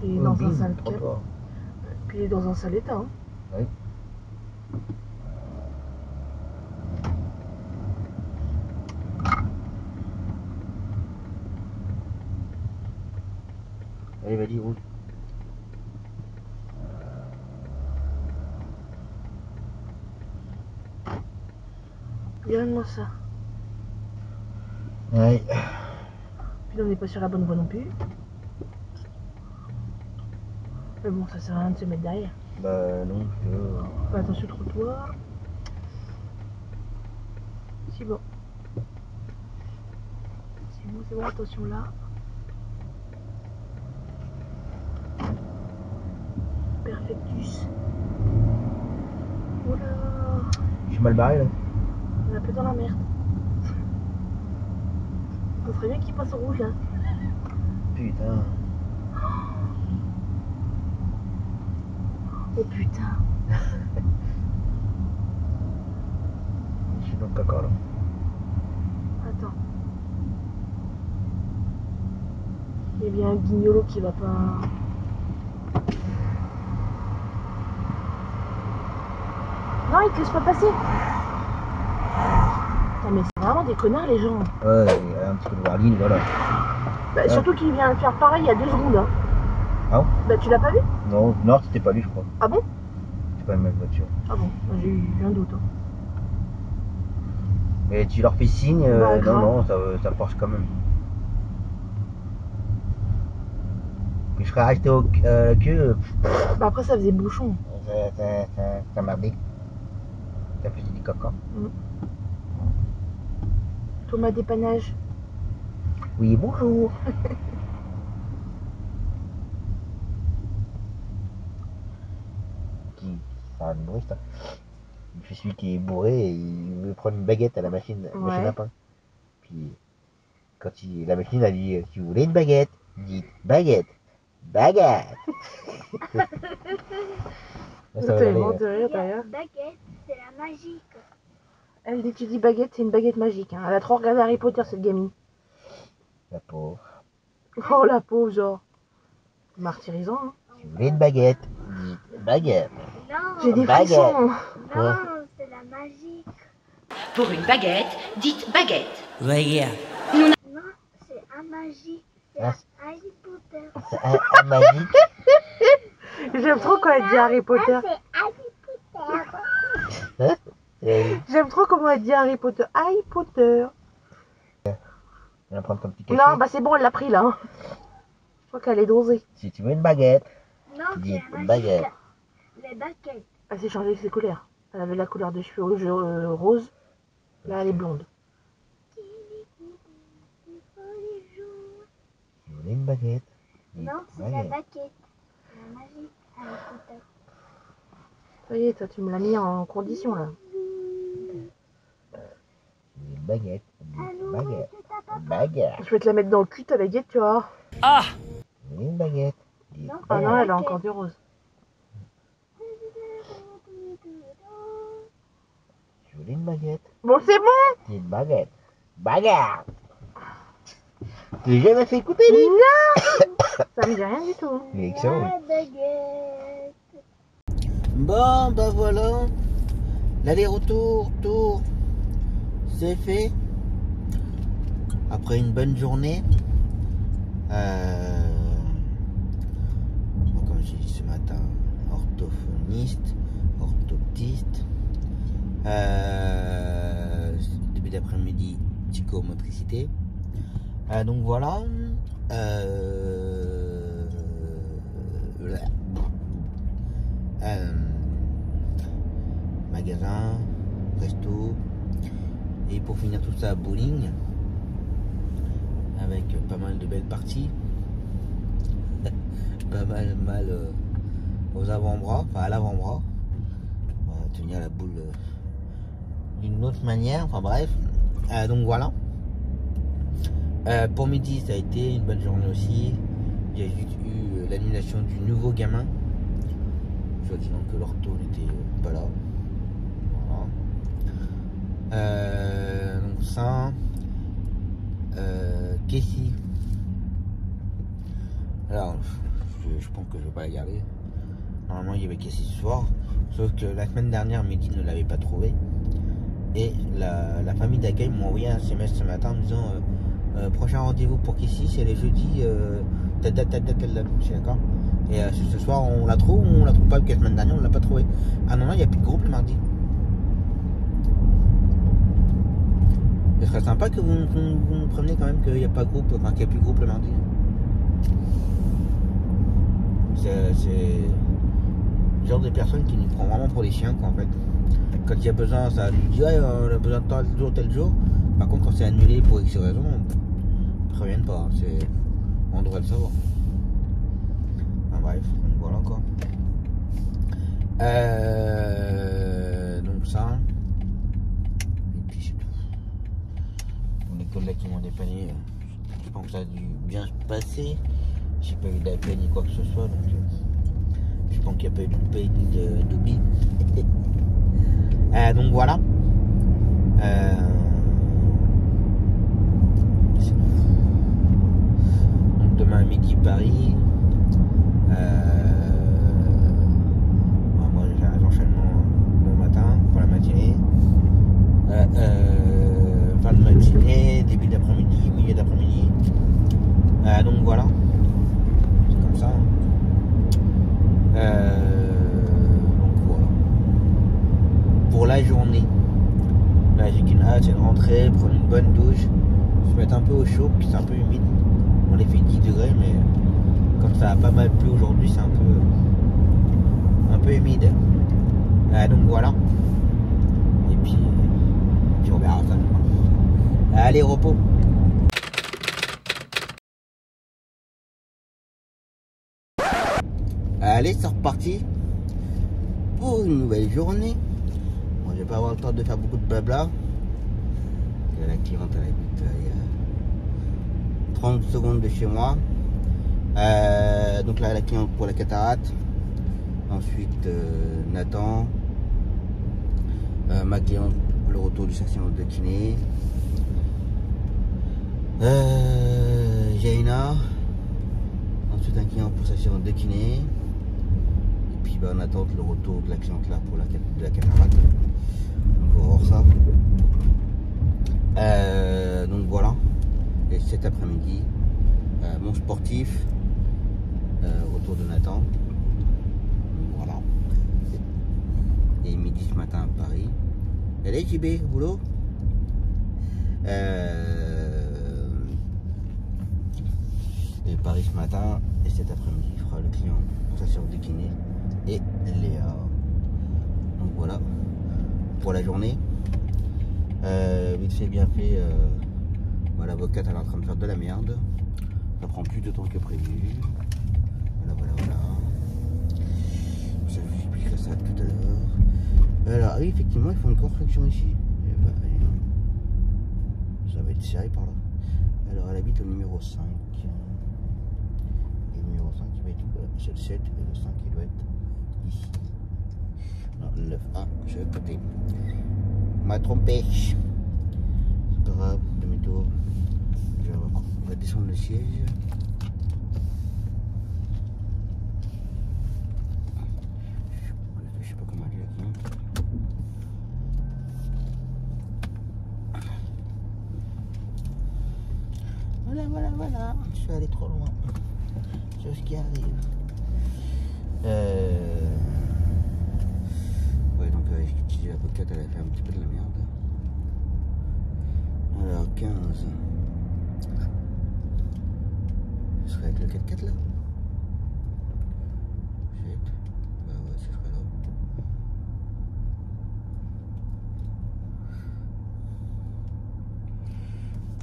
Speaker 2: Il est dans un sale
Speaker 1: trop
Speaker 2: calme.
Speaker 1: fort.
Speaker 2: Puis il est dans un sale état. Hein.
Speaker 1: Oui. Allez, vas-y, roule.
Speaker 2: Regarde-moi ça.
Speaker 1: Ouais.
Speaker 2: Puis on n'est pas sur la bonne voie non plus. Mais bon, ça sert à rien de se mettre derrière.
Speaker 1: Bah non,
Speaker 2: Fais attention au trottoir. C'est bon. C'est bon, attention là. Perfectus. Oh là,
Speaker 1: je suis mal barré là.
Speaker 2: on est un peu dans la merde. Ça serait bien qu'il passe au rouge là.
Speaker 1: Putain.
Speaker 2: Oh putain.
Speaker 1: Je suis dans le caca là.
Speaker 2: Attends. Il y a bien un guignolo qui va pas. Non, ils te laissent pas passer. Putain, mais c'est vraiment des connards les gens.
Speaker 1: Ouais, un petit peu de warning, voilà.
Speaker 2: Bah, surtout qu'il vient faire pareil il y a 2 secondes. Hein.
Speaker 1: Ah bon?
Speaker 2: Bah, tu l'as pas vu?
Speaker 1: Non, non, c'était pas lui, je crois.
Speaker 2: Ah bon?
Speaker 1: C'est pas la même voiture.
Speaker 2: Ah bon, bah, j'ai eu un doute. Hein.
Speaker 1: Mais tu leur fais signe,
Speaker 2: Bah,
Speaker 1: non,
Speaker 2: grave.
Speaker 1: non, ça force quand même. Puis je serais resté au queue,
Speaker 2: Bah, après, ça faisait bouchon.
Speaker 1: ça m'a dit. Ça faisait du caca.
Speaker 2: Thomas Dépannage.
Speaker 1: Oui, bonjour. Ça a du bruit ça. Il fait celui qui est bourré et il veut prendre une baguette à la machine
Speaker 2: Ouais.
Speaker 1: à pain. Puis quand la machine a dit si vous voulez une baguette, dites baguette. Baguette. Là, ça va
Speaker 2: T'es
Speaker 1: aller,
Speaker 2: mort de rire d'ailleurs.
Speaker 3: Baguette, c'est la magique.
Speaker 2: Elle, dès que tu dis baguette, c'est une baguette magique. Hein. Elle a trop regardé Harry Potter, cette gamine.
Speaker 1: la pauvre.
Speaker 2: Oh la pauvre, genre. Martyrisant, hein.
Speaker 1: Si vous voulez une baguette, dites baguette.
Speaker 3: Non,
Speaker 2: J'ai des
Speaker 1: Baguette.
Speaker 2: frissons.
Speaker 3: non, c'est la magique.
Speaker 4: Pour une baguette, dites baguette.
Speaker 3: Non, c'est un magique. C'est
Speaker 1: Ah.
Speaker 3: un Harry Potter.
Speaker 1: C'est un magique.
Speaker 2: J'aime trop quand elle dit Harry Potter.
Speaker 3: Ah, c'est Harry Potter.
Speaker 1: Et
Speaker 2: J'aime trop comment elle dit Harry Potter. Harry Potter.
Speaker 1: elle va prendre ton petit café.
Speaker 2: Non, bah c'est bon, elle l'a pris là. Hein. Je crois qu'elle est dosée.
Speaker 1: Si tu veux une baguette,
Speaker 3: Non, c'est
Speaker 1: dites
Speaker 3: la magique.
Speaker 1: baguette.
Speaker 3: Les baguettes.
Speaker 2: Elle s'est changée ses couleurs. Elle avait la couleur de cheveux rose. Là, elle est blonde.
Speaker 1: Si vous voulez une baguette, dites
Speaker 3: Non, c'est la
Speaker 1: baguette.
Speaker 3: baguette. La magique Harry Potter.
Speaker 2: Ça y est, toi, tu me l'as mis en condition là.
Speaker 1: Si vous voulez une baguette, dites
Speaker 3: Allô,
Speaker 1: baguette.
Speaker 3: c'est ta papa.
Speaker 1: Baguette.
Speaker 2: Je vais te la mettre dans le cul, ta baguette, tu vois.
Speaker 1: Si vous voulez une baguette, dites
Speaker 3: Non.
Speaker 2: Ah non,
Speaker 1: baguette.
Speaker 2: elle a encore du rose.
Speaker 1: Si vous voulez une baguette,
Speaker 2: Bon, c'est bon.
Speaker 1: dites baguette. Baguette. Tu l'as jamais fait écouter lui?
Speaker 2: Non. Ça me dit rien du tout.
Speaker 1: Il est excellent.
Speaker 3: La baguette.
Speaker 1: Bon, bah voilà. L'aller-retour, c'est fait. Après une bonne journée. Comme j'ai dit ce matin, orthophoniste, orthoptiste. Début d'après-midi, psychomotricité. Donc voilà. magasin, resto. Et pour finir tout ça, bowling. Avec pas mal de belles parties. Pas mal aux avant-bras, enfin à l'avant-bras. On va tenir la boule d'une autre manière, enfin bref. Donc voilà. Pour midi, ça a été une bonne journée aussi. Il y a juste eu l'annulation du nouveau gamin. Je dis donc que l'ortho n'était pas là. Voilà. Donc ça. Casey. Alors, je pense que je vais pas la garder. Normalement, il y avait Casey ce soir. Sauf que la semaine dernière, Mehdi ne l'avait pas trouvé. Et la famille d'accueil m'a envoyé un SMS ce matin en me disant prochain rendez-vous pour Casey, c'est les jeudis. Telle date. Je suis d'accord. Et ce soir, on la trouve ou on la trouve pas? Parce que la semaine dernière, on l'a pas trouvé. Ah non, il n'y a plus de groupe le mardi. Ce serait sympa que vous me preniez quand même qu'il n'y a pas de groupe, enfin qu'il n'y a plus de groupe le mardi. C'est le genre de personne qui nous prend vraiment pour des chiens, quoi, en fait. Quand il y a besoin, ça nous dit ouais, on a besoin de tel jour. Par contre, quand c'est annulé pour X raison, on ne prévienne pas. On devrait le savoir. Enfin, bref, donc voilà quoi. Donc ça. Et puis c'est tout. Pour les collègues qui m'ont dépanné, je pense que ça a dû bien se passer. J'ai pas eu d'appel ni quoi que ce soit, donc je pense qu'il n'y a pas eu de paye ni d'oubli. Donc voilà. Donc demain à midi Paris. Moi j'ai un enchaînement le matin pour la matinée. Fin de matinée, début d'après-midi, milieu d'après-midi. Donc voilà. C'est comme ça. Donc voilà. Pour la journée. Là j'ai qu'une hâte, c'est de rentrer, prendre une bonne douche, se mettre un peu au chaud, puis c'est un peu humide. On les fait 10 degrés, mais comme ça a pas mal plu aujourd'hui, c'est un peu humide. Donc voilà. Et puis on verra ça demain. Allez, repos. Allez, c'est reparti pour une nouvelle journée. Bon, je vais pas avoir le temps de faire beaucoup de blabla. La cliente elle habite il y a 30 secondes de chez moi. Donc là la cliente pour la cataracte. Ensuite Nathan. Ma cliente pour le retour du session de kiné. Jaina. Ensuite un client pour sa séance de kiné. Et puis on attend le retour de la cliente là pour la cataracte. Donc on va voir ça. Donc voilà. Et cet après-midi, mon sportif, retour de Nathan. Donc voilà. Et midi ce matin à Paris. Allez JB, boulot. Et Paris ce matin. Et cet après-midi, il fera le client pour sa séance de kiné. Et Léa. Donc voilà. Pour la journée. Vite fait, bien fait. L'avocate elle est en train de faire de la merde. Ça prend plus de temps que prévu. Voilà. Je vous expliquerai ça tout à l'heure. Alors oui, effectivement, ils font une construction ici. Et bah, ça va être serré par là. Alors elle habite au numéro 5. Et le numéro 5 il va être où? C'est le 7 et le 5 il doit être ici. Non, le 9. Ah, je vais côté. M'a trompé. C'est pas grave, demi-tour. On va descendre le siège. Je sais pas comment aller là. Voilà. Je suis allé trop loin. C'est ce qui arrive. Ouais, donc l'avocate elle a fait un petit peu de la merde. Alors 15. Ce serait avec le 4x4 là. Shit. Bah ouais, ce serait là.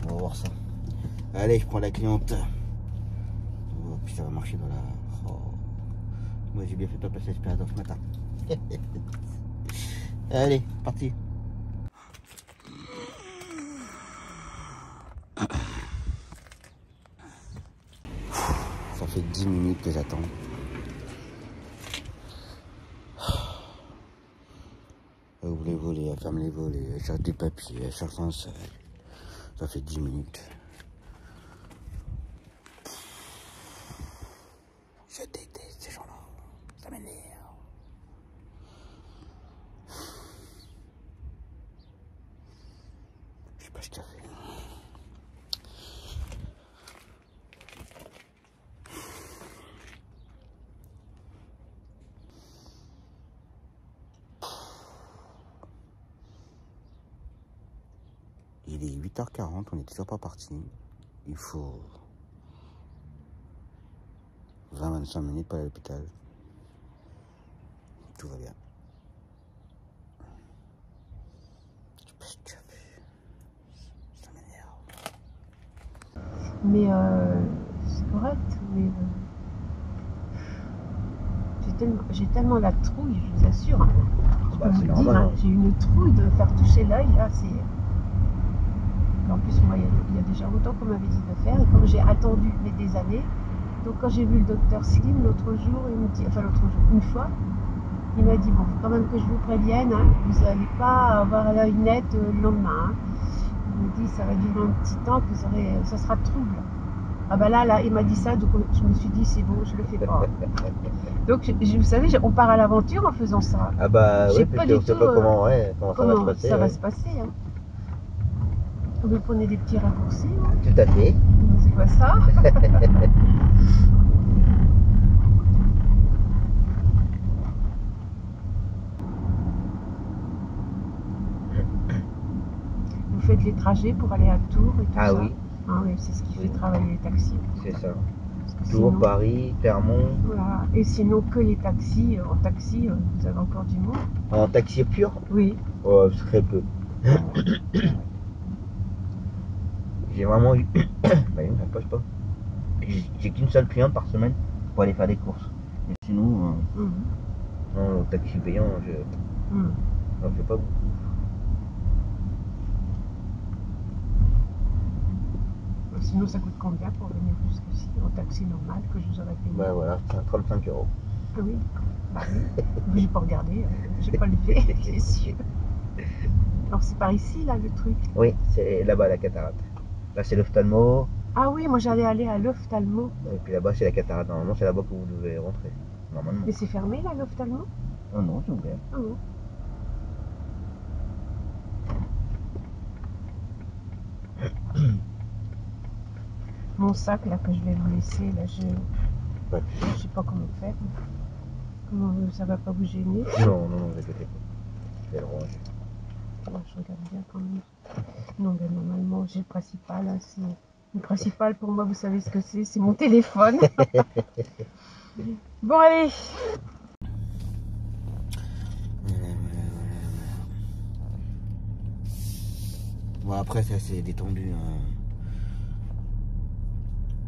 Speaker 1: On va voir ça. Allez, je prends la cliente. Oh, puis ça va marcher dans la... Oh. Moi j'ai bien fait pas passer l'aspirateur ce matin. Allez, parti. Ça fait 10 minutes que j'attends. Elle ouvre les volets, elle ferme les volets, elle cherche des papiers, elle cherche un sac. Ça fait 10 minutes. Je déteste ces gens-là. Ça m'énerve. Je sais pas ce qu'il a fait. Il est 8h40, on n'est toujours pas parti. Il faut 20-25 minutes pour aller à l'hôpital. Tout va bien. Je sais pas ce que tu as fait. Ça m'énerve.
Speaker 2: Mais c'est correct, mais j'ai tellement la trouille, je vous assure. Je peux vous le dire, hein, j'ai une trouille de faire toucher l'œil, là, c'est... En plus, moi, il y a déjà longtemps qu'on m'avait dit de faire, et comme j'ai attendu des années, donc quand j'ai vu le docteur Slim l'autre jour, il me dit, enfin l'autre jour, une fois, il m'a dit, bon, faut quand même que je vous prévienne, hein, vous n'allez pas avoir l'œil net le lendemain. Hein. Il me dit, ça va durer un petit temps, que ça sera trouble. Ah bah là, il m'a dit ça, donc je me suis dit, c'est bon, je le fais pas. Donc, vous savez, on part à l'aventure en faisant ça.
Speaker 1: Ah bah oui,
Speaker 2: parce
Speaker 1: qu'on ne sait pas comment ça va se passer.
Speaker 2: Ça va se passer, hein. Vous prenez des petits raccourcis. Hein.
Speaker 1: Tout à fait.
Speaker 2: C'est quoi ça? Vous faites les trajets pour aller à Tours et tout ça?
Speaker 1: Oui.
Speaker 2: Ah oui, c'est ce qui fait travailler les taxis.
Speaker 1: C'est ça.
Speaker 2: Tours,
Speaker 1: sinon, Paris, Clermont.
Speaker 2: Voilà. Et sinon que les taxis, en taxi, vous avez encore du monde?
Speaker 1: En taxi pur?
Speaker 2: Oui.
Speaker 1: Oh, très peu. J'ai vraiment eu... bah oui, ça passe pas. J'ai qu'une seule cliente par semaine pour aller faire des courses. Et sinon, non, au taxi payant, j'en fais pas beaucoup.
Speaker 2: Sinon, ça coûte combien pour venir jusqu'ici en taxi normal que je vous aurais payé?
Speaker 1: Bah voilà, 35 €.
Speaker 2: Ah oui, bah oui. J'ai pas regardé, j'ai pas levé, c'est sûr. Alors c'est par ici là le truc?
Speaker 1: Oui, c'est là-bas la cataracte. Là c'est l'ophtalmo.
Speaker 2: Ah oui, moi j'allais aller à l'ophtalmo.
Speaker 1: Et puis là-bas c'est la cataracte. Normalement c'est là-bas que vous devez rentrer. Normalement.
Speaker 2: Mais c'est fermé là l'ophtalmo?
Speaker 1: Oh non, c'est ouvert.
Speaker 2: Ah non. Mon sac là que je vais vous laisser là, je sais pas comment faire. Comment ça va pas vous gêner?
Speaker 1: Non, ne vous inquiétez pas. Je vais le ranger.
Speaker 2: Je regarde bien quand même. Non, ben normalement j'ai le principal. Hein, le principal pour moi, vous savez ce que c'est mon téléphone. Bon allez.
Speaker 1: Bon après ça c'est détendu. Hein.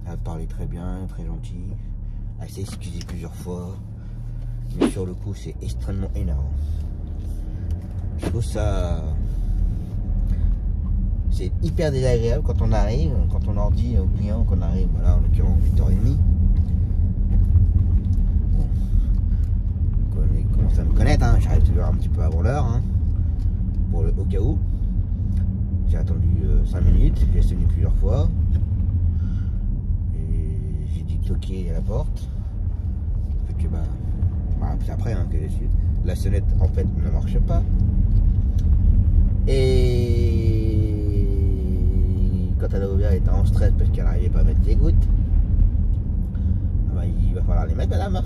Speaker 1: Elle parlait très bien, très gentil. Elle s'est excusée plusieurs fois. Mais sur le coup c'est extrêmement énervant. Je trouve ça... C'est hyper désagréable quand on arrive, quand on leur dit aux clients qu'on arrive, voilà, en l'occurrence 8h30. Bon. Ils commencent à me connaître, hein. J'arrive toujours un petit peu avant l'heure, hein, au cas où. J'ai attendu 5 minutes, j'ai sonné plusieurs fois. Et j'ai dit toquer à la porte. Fait que c'est après hein, que j'ai su. La sonnette en fait ne marche pas. Et quand elle a ouvert, elle était en stress parce qu'elle n'arrivait pas à mettre ses gouttes. Ah bah, il va falloir les mettre, madame.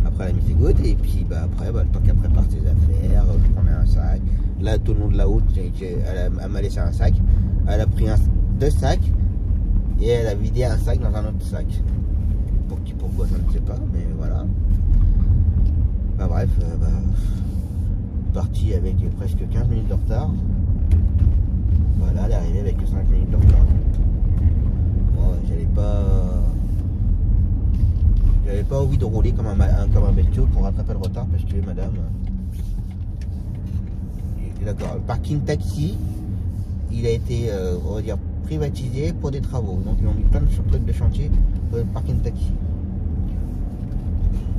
Speaker 1: Après, elle a mis ses gouttes et puis le temps qu'elle prépare ses affaires, je prenais un sac. Là, tout le long de la route, elle m'a laissé un sac. Elle a pris 2 sacs et elle a vidé un sac dans un autre sac. Pourquoi, je ne sais pas, mais voilà. Bah bref, parti avec presque 15 minutes de retard. Voilà, elle est arrivée avec 5 pas envie de rouler comme un bestiau pour rattraper le retard parce que madame. D'accord, le parking taxi, il a été, on va dire, privatisé pour des travaux. Donc ils ont mis plein de trucs de chantier pour le parking taxi.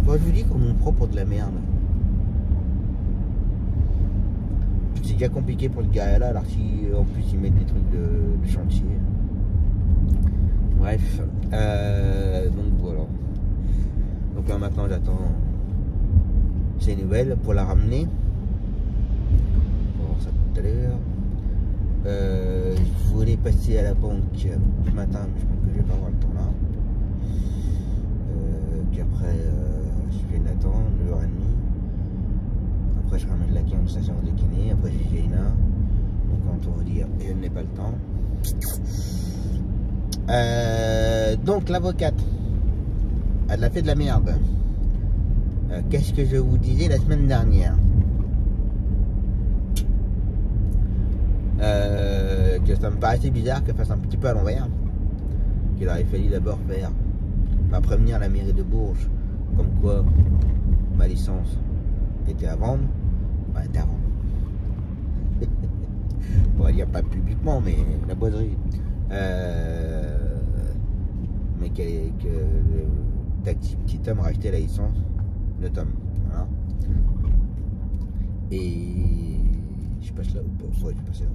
Speaker 1: Moi je vous dis qu'on nous prend pour de la merde. C'est déjà compliqué pour le gars là, alors si en plus ils mettent des trucs de chantier. Bref, donc voilà. Donc là maintenant j'attends ces nouvelles pour la ramener. On va voir ça tout à l'heure. Je voulais passer à la banque ce matin, mais je pense que je vais pas avoir le temps là. Puis après, je viens d'attendre 9h30. Après, je ramène la canne, ça sert de kiné. Après, j'ai Jaina. Donc, on va dire, je n'ai pas le temps. Donc, l'avocate, elle a fait de la merde. Qu'est-ce que je vous disais la semaine dernière? Que ça me paraissait bizarre qu'elle fasse un petit peu à l'envers, qu'il aurait fallu d'abord faire prévenir la mairie de Bourges comme quoi ma licence était à vendre. Bah, elle était à vendre. On va dire pas publiquement, mais la boiserie. Mais que le taxi petit homme rachetait la licence de Tom. Voilà. Et je passe là ou pas? Ouais, je passe là.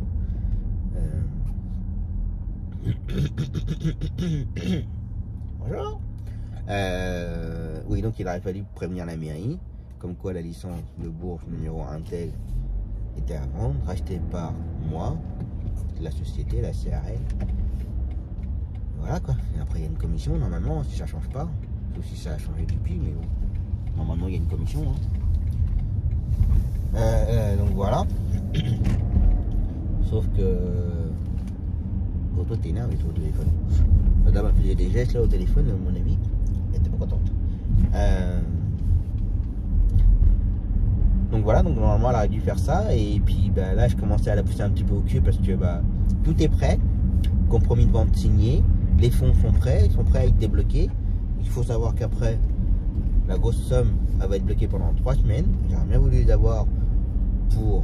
Speaker 1: Bonjour. Oui, donc il aurait fallu prévenir la mairie, comme quoi la licence de Bourges numéro 1 tel était à vendre, rachetée par moi, la société, la CRL. Voilà quoi. Et après il y a une commission, normalement, si ça change pas, sauf si ça a changé depuis, mais bon, normalement il y a une commission. Hein. Donc voilà. Sauf que toi t'es énervé au téléphone. La dame faisait des gestes là au téléphone, à mon avis, elle était pas contente. Donc voilà, donc normalement elle aurait dû faire ça. Et puis bah, là je commençais à la pousser un petit peu au cul parce que bah, tout est prêt. Compromis de vente signé, les fonds sont prêts, ils sont prêts à être débloqués. Il faut savoir qu'après, la grosse somme elle va être bloquée pendant 3 semaines. J'aurais bien voulu les avoir pour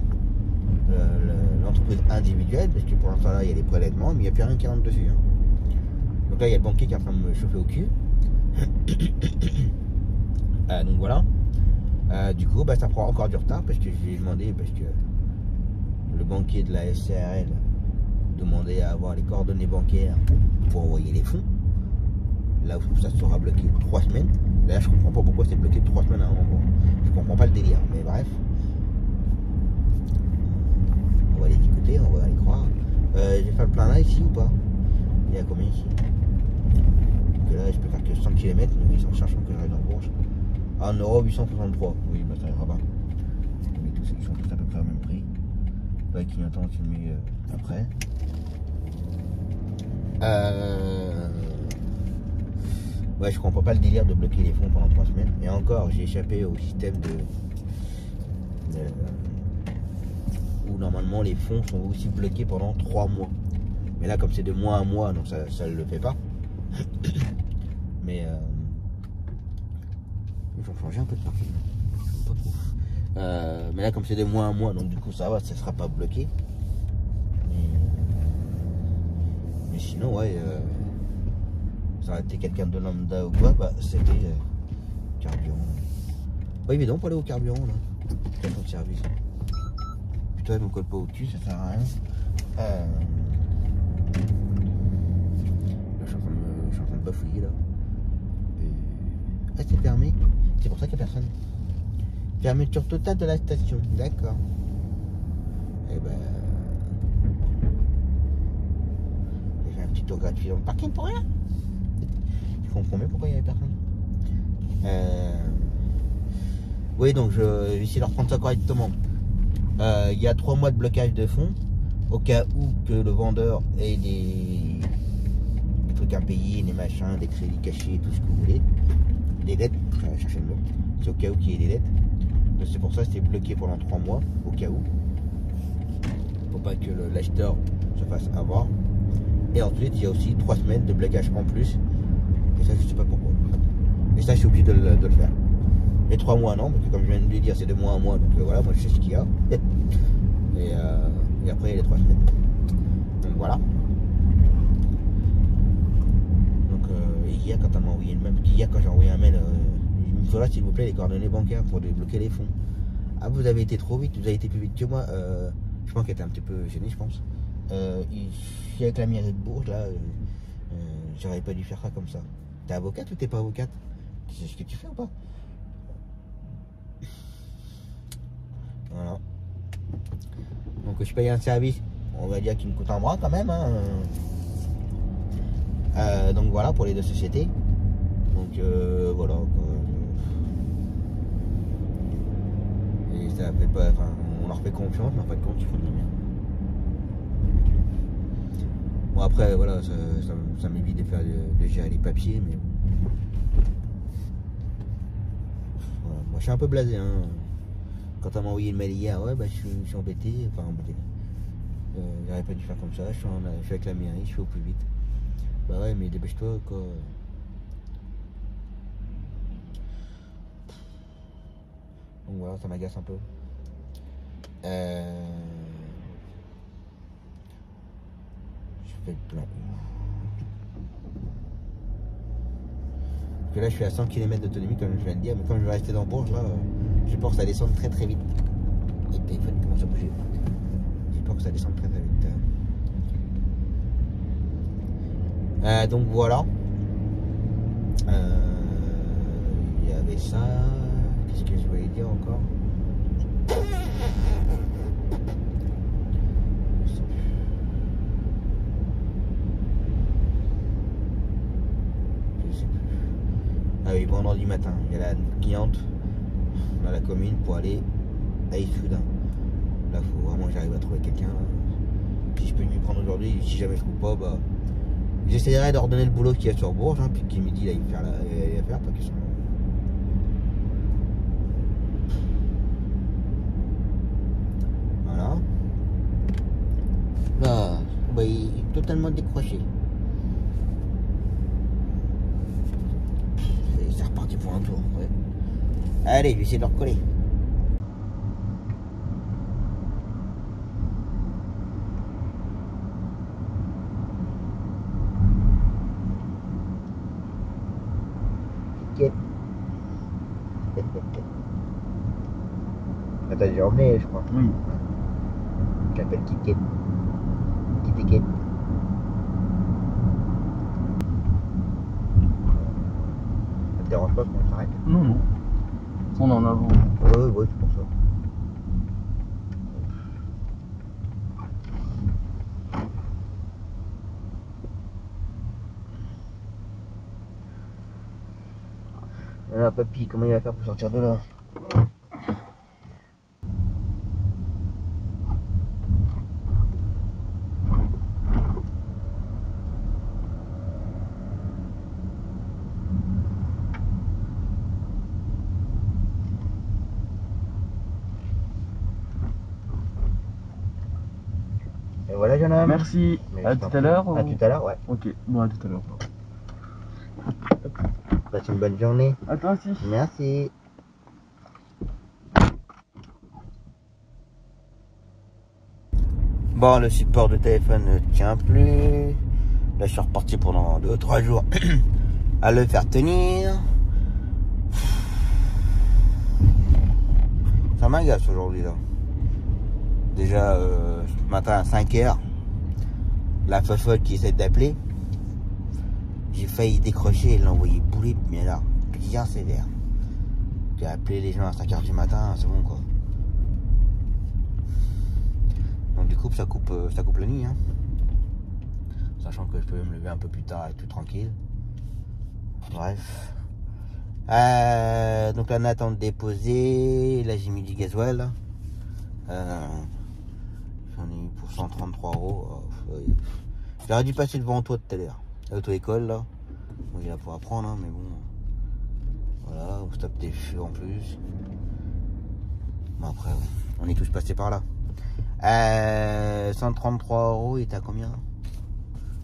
Speaker 1: l'entreprise individuelle, parce que pour l'instant là il y a des prélèvements, mais il n'y a plus rien qui rentre dessus. Hein. Donc là il y a le banquier qui est en train de me chauffer au cul. Donc voilà. Du coup bah, ça prend encore du retard parce que je lui ai demandé, parce que le banquier de la SCRL demandait à avoir les coordonnées bancaires pour envoyer les fonds. Là où ça sera bloqué 3 semaines. Là je comprends pas pourquoi c'est bloqué 3 semaines à un moment. Je comprends pas le délire, mais bref. On va les écouter, on va les croire. J'ai fait le plein là ici ou pas? Il y a combien ici? Que là je peux faire que 100 km, mais ils sont cherchant que j'arrive dans Bourges. 1,863 €. Oui, bah ça ira pas. Mais tous ils sont tous à peu près au même prix. Là, clignotant, tu le mets après. Ouais, je comprends pas le délire de bloquer les fonds pendant 3 semaines. Et encore, j'ai échappé au système où normalement les fonds sont aussi bloqués pendant 3 mois. Mais là, comme c'est de mois à mois, donc ça ne le fait pas. Mais ils vont changer un peu de parking. Pas trop. Mais là, comme c'est de mois à mois, donc du coup, ça va, ça sera pas bloqué. Mais sinon, ouais, ça aurait été quelqu'un de lambda ou quoi, bah c'était carburant. Pas évident pour aller au carburant là. Station de service. Putain, elle me colle pas au cul, ça sert à rien. Là, je suis en train de bafouiller là. Ah, c'est fermé. C'est pour ça qu'il n'y a personne. Fermeture totale de la station. D'accord. Et ben. J'ai fait un petit tour gratuit dans le parking pour rien. Je comprends mieux pourquoi il n'y avait personne. Oui, donc je vais essayer de reprendre ça correctement. Il y a 3 mois de blocage de fonds. Au cas où que le vendeur ait des trucs impayés, des machins, des crédits cachés, tout ce que vous voulez. Des dettes, je vais chercher le mot. C'est au cas où qu'il y ait des dettes. Donc c'est pour ça que c'est bloqué pendant 3 mois, au cas où. Faut pas que l'acheteur se fasse avoir. Et ensuite, il y a aussi 3 semaines de blocage en plus. Et ça, je sais pas pourquoi. Et ça, je suis obligé de le faire. Les 3 mois, non, parce que comme je viens de le dire, c'est de mois en mois, donc voilà, moi je sais ce qu'il y a. Et après, il y a les 3 semaines. Donc voilà. Donc hier, quand elle m'a envoyé le mail, hier, quand j'ai envoyé un mail, il me faudra, s'il vous plaît, les coordonnées bancaires pour débloquer les fonds. Ah, vous avez été trop vite, vous avez été plus vite que moi. Je pense qu'elle était un petit peu gênée, je pense. Avec la mairie de Bourges, là, j'aurais pas dû faire ça comme ça. T'es avocate ou t'es pas avocate? Tu sais ce que tu fais ou pas? Voilà. Donc je paye un service, on va dire qu'il me coûte un bras quand même. Hein. Donc voilà pour les 2 sociétés. Donc voilà. Et ça fait pas. Enfin, on leur fait confiance, mais en fait compte, ils font de la merde. Bon après voilà, ça m'évite de faire de gérer les papiers, mais voilà. Moi je suis un peu blasé hein. Quand elle m'a envoyé le mail hier, ouais bah je suis embêté, enfin embêté. J'aurais pas dû faire comme ça, je suis avec la mairie, je fais au plus vite. Bah ouais mais dépêche-toi quoi. Donc voilà, ça m'agace un peu. Je fais le plein. Parce que là je suis à 100 km d'autonomie comme je viens de dire, mais comme je vais rester dans Bourges là, j'ai peur que ça descende très très vite. Et le téléphone commence à bouger. J'ai peur que ça descende très très vite. Donc voilà. Il y avait ça. Qu'est-ce que je voulais dire encore? Ah oui, vendredi matin, il y a la cliente dans la commune pour aller à Issoudun. Là, il faut vraiment que j'arrive à trouver quelqu'un. Si je peux m'y prendre aujourd'hui, si jamais je trouve pas, bah, j'essaierai de leur donner le boulot qu'il y a sur Bourges, hein, puis qu'il me dit là, il va faire pas question. Voilà. Là, bah, il est totalement décroché. C'est reparti pour un tour. Ouais. Allez, je vais essayer de le recoller. Kit. Ah, t'as déjà emmené, je crois.
Speaker 5: Oui.
Speaker 1: Je l'appelle Kit Kit. Kit Kit. Ça te dérange pas qu'on s'arrête?
Speaker 5: Non, non. On est en avant.
Speaker 1: Ouais, c'est pour ça. Alors, papy, comment il va faire pour sortir de là? Et voilà, jeune homme.
Speaker 5: Merci.
Speaker 1: Mais
Speaker 5: À
Speaker 1: je
Speaker 5: tout
Speaker 1: t'en
Speaker 5: à l'heure.
Speaker 1: prie. À tout à l'heure, ouais.
Speaker 5: Ok, bon, à tout à l'heure.
Speaker 1: Passe une bonne journée.
Speaker 5: À toi aussi.
Speaker 1: Merci. Bon, le support de téléphone ne tient plus. Là, je suis reparti pendant 2-3 jours à le faire tenir. Ça m'agace aujourd'hui là. Déjà, ce matin à 5h, la fofolle qui essaie d'appeler, j'ai failli décrocher et l'envoyer bouler, mais là, bien sévère. J'ai appelé les gens à 5h du matin, c'est bon quoi. Donc du coup, ça coupe la nuit, hein. Sachant que je peux me lever un peu plus tard et tout tranquille. Bref. Donc là, on attend de déposer. Là, j'ai mis du gasoil. J'en ai eu pour 133 €. J'aurais dû passer devant toi tout à l'heure. L'auto-école, là. Bon, il va pouvoir prendre, hein, mais bon. Voilà, on stoppe des feux en plus. Bon, après, on est tous passés par là. 133 €, il était à combien?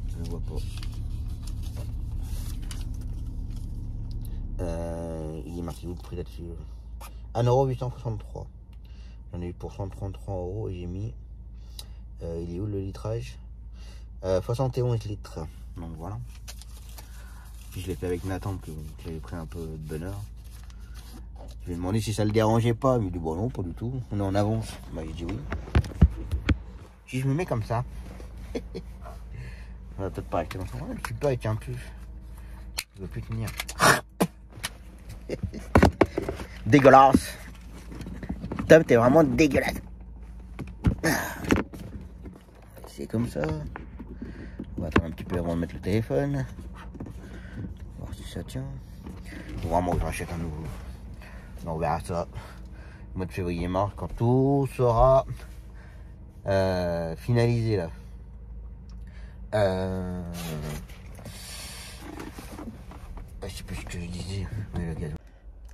Speaker 1: Je ne vois pas. il est marqué où le prix là-dessus? 1,863 €. J'en ai eu pour 133 € et j'ai mis. Il est où le litrage? 71 litres. Donc voilà. Puis je l'ai fait avec Nathan, que j'avais pris un peu de bonheur. Je lui ai demandé si ça le dérangeait pas. Il m'a dit bon non, pas du tout. On est en avance. Bah j'ai dit oui. Si je me mets comme ça. On va peut-être pas acheter dans son rôle. Tu peux avec un peu. Je veux plus tenir. Dégueulasse. Tom, t'es vraiment dégueulasse. C'est comme ça. On va attendre un petit peu avant de mettre le téléphone. Voir si ça tient. Faut vraiment que je rachète un nouveau. On verra ça. Au mois de février-mars, quand tout sera finalisé là. Je sais plus ce que je disais. Oui, le gaz.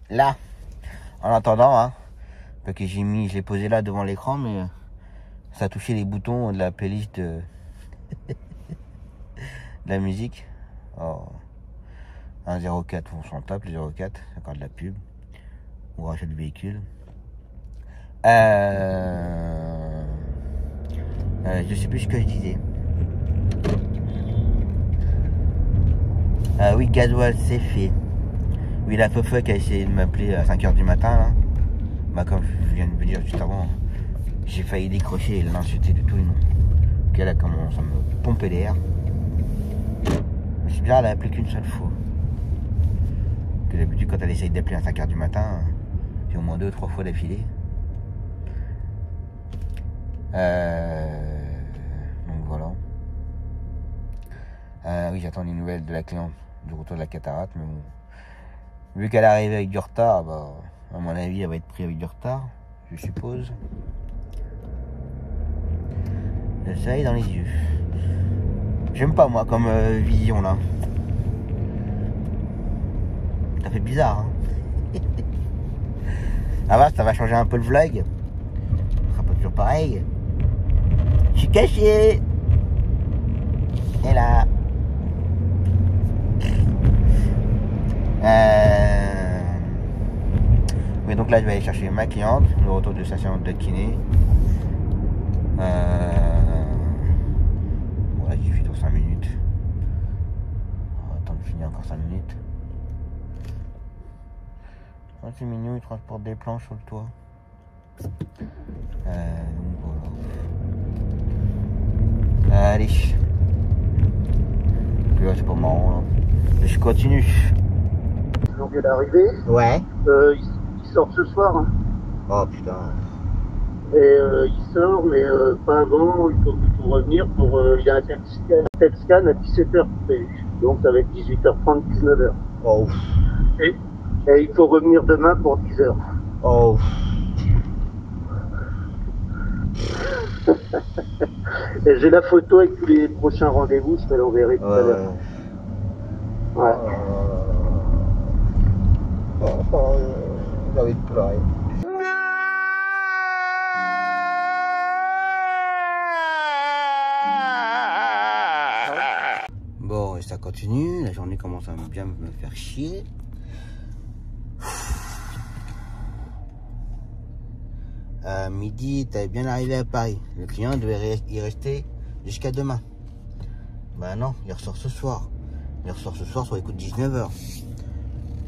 Speaker 1: Là, en attendant, hein, parce que je l'ai posé là devant l'écran, mais ça a touché les boutons de la playlist de la musique. Oh. 1,04, on s'en tape, le 0,4, c'est encore de la pub. On rachète le véhicule. Je sais plus ce que je disais. Oui, gasoil, c'est fait. Oui, la Feufeu qui a essayé de m'appeler à 5 h du matin, là. Bah, comme je viens de vous dire juste avant, j'ai failli décrocher et l'insulter de tout le nom. Elle a commencé à me pomper l'air. C'est bizarre, elle a appelé qu'une seule fois. Que d'habitude, quand elle essaye d'appeler à 5 h du matin, c'est au moins 2 ou 3 fois d'affilée. Donc voilà. Oui, j'attends les nouvelles de la cliente du retour de la cataracte, mais bon. Vu qu'elle est arrivée avec du retard, bah, à mon avis, elle va être prise avec du retard, je suppose. Le soleil dans les yeux. J'aime pas, moi, comme vision, là. Ça fait bizarre, hein. Ah bah, ça va changer un peu le vlog. Ce sera pas toujours pareil. Je suis caché. Et là. Mais donc là, je vais aller chercher ma cliente, le retour de sa séance de kiné. Bon, là, j'y suis dans 5 minutes. On va attendre de finir encore 5 minutes. Oh, c'est mignon, il transporte des planches sur le toit. Donc voilà. Allez. Puis là, c'est pas marrant, là. Et je continue.
Speaker 6: Donc elle est arrivée.
Speaker 1: Ouais.
Speaker 6: Il sort ce soir. Hein.
Speaker 1: Oh putain.
Speaker 6: Et il sort, mais pas avant. Il faut revenir pour. Il y a un test scan à 17h prévu. Donc ça va être 18h30, 19h.
Speaker 1: Oh.
Speaker 6: Et il faut revenir demain pour 10h.
Speaker 1: Oh.
Speaker 6: Et j'ai la photo avec tous les prochains rendez-vous. Je te l'enverrai tout à l'heure. Ouais.
Speaker 1: J'ai envie de pleurer. Bon, et ça continue. La journée commence à bien me faire chier. À midi, t'avais bien arrivé à Paris. Le client devait y rester jusqu'à demain. Bah non, il ressort ce soir. Il ressort ce soir sur les coups de 19 h.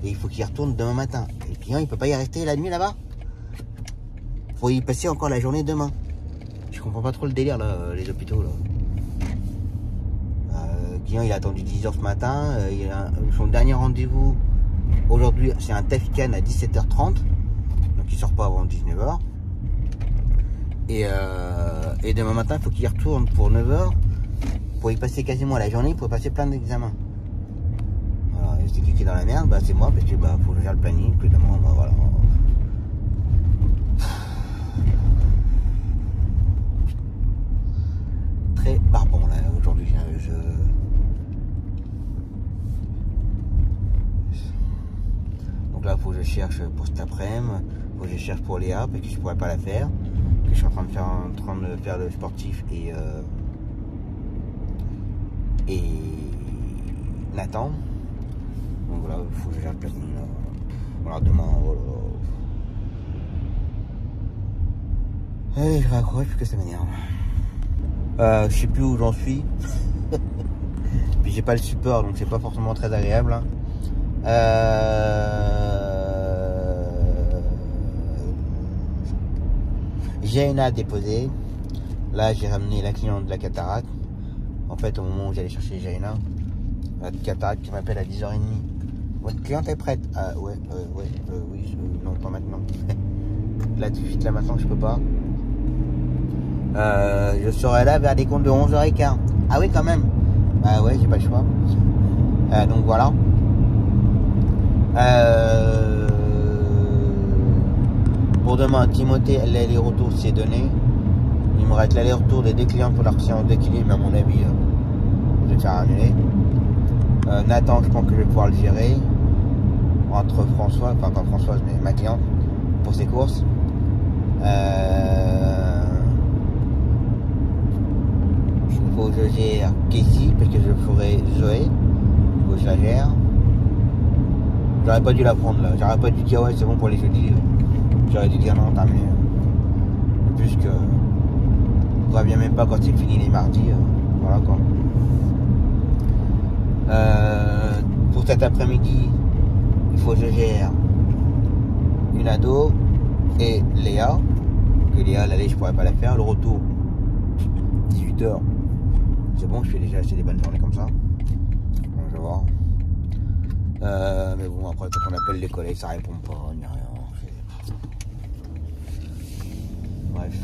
Speaker 1: Et il faut qu'il retourne demain matin. Et le client, il peut pas y rester la nuit là-bas. Faut y passer encore la journée demain. Je comprends pas trop le délire là, les hôpitaux là. Le client, il a attendu 10 h ce matin. Il a son dernier rendez-vous aujourd'hui, c'est un TEF scan à 17h30. Donc il sort pas avant 19 h. Et demain matin, il faut qu'il y retourne pour 9 h. Pour y passer quasiment la journée, pour y passer plein d'examens. Voilà, et c'est qui est dans la merde, bah c'est moi, parce que bah faut que je gère le planning, évidemment, bah voilà. Très barbant là aujourd'hui. Donc là, faut que je cherche pour cet après-midi, faut que je cherche pour Léa, parce que je pourrais pas la faire. Je suis en train de faire le sportif et Nathan. Donc voilà, il faut que je gère le planning. Voilà, demain, voilà. Allez, je raccroche parce que ça m'énerve. Je sais plus où j'en suis. Puis j'ai pas le support, donc c'est pas forcément très agréable. Hein. Jaina a déposé. Là, j'ai ramené la cliente de la cataracte. En fait, au moment où j'allais chercher Jaina, la cataracte qui m'appelle à 10h30. Votre cliente est prête? Ah ouais, oui, non, pas maintenant. Là, tout de suite, là maintenant, je peux pas. Je serai là vers les comptes de 11h15. Ah oui, quand même. Bah ouais, j'ai pas le choix. Donc voilà. Pour demain, Timothée, l'aller-retour c'est donné. Il me reste l'aller-retour des deux clients pour leur séance d'équilibre, mais à mon avis, je vais faire annuler. Nathan, je pense que je vais pouvoir le gérer. Entre François, enfin pas Françoise, mais ma cliente, pour ses courses. Il faut que je gère Casey, parce que je ferai Zoé. Il faut que je la gère. J'aurais pas dû la prendre là. J'aurais pas dû dire ouais c'est bon pour les jeudis. J'aurais dû dire non, mais plus que je reviens même pas quand il finit les mardis. Voilà quoi. Pour cet après-midi, il faut que je gère une ado et Léa. Que Léa, l'aller, je pourrais pas la faire. Le retour, 18h. C'est bon, je fais déjà assez des bonnes journées comme ça. Bon, je vais voir. Mais bon, après, quand on appelle les collègues, ça répond pas, ni rien. Bref.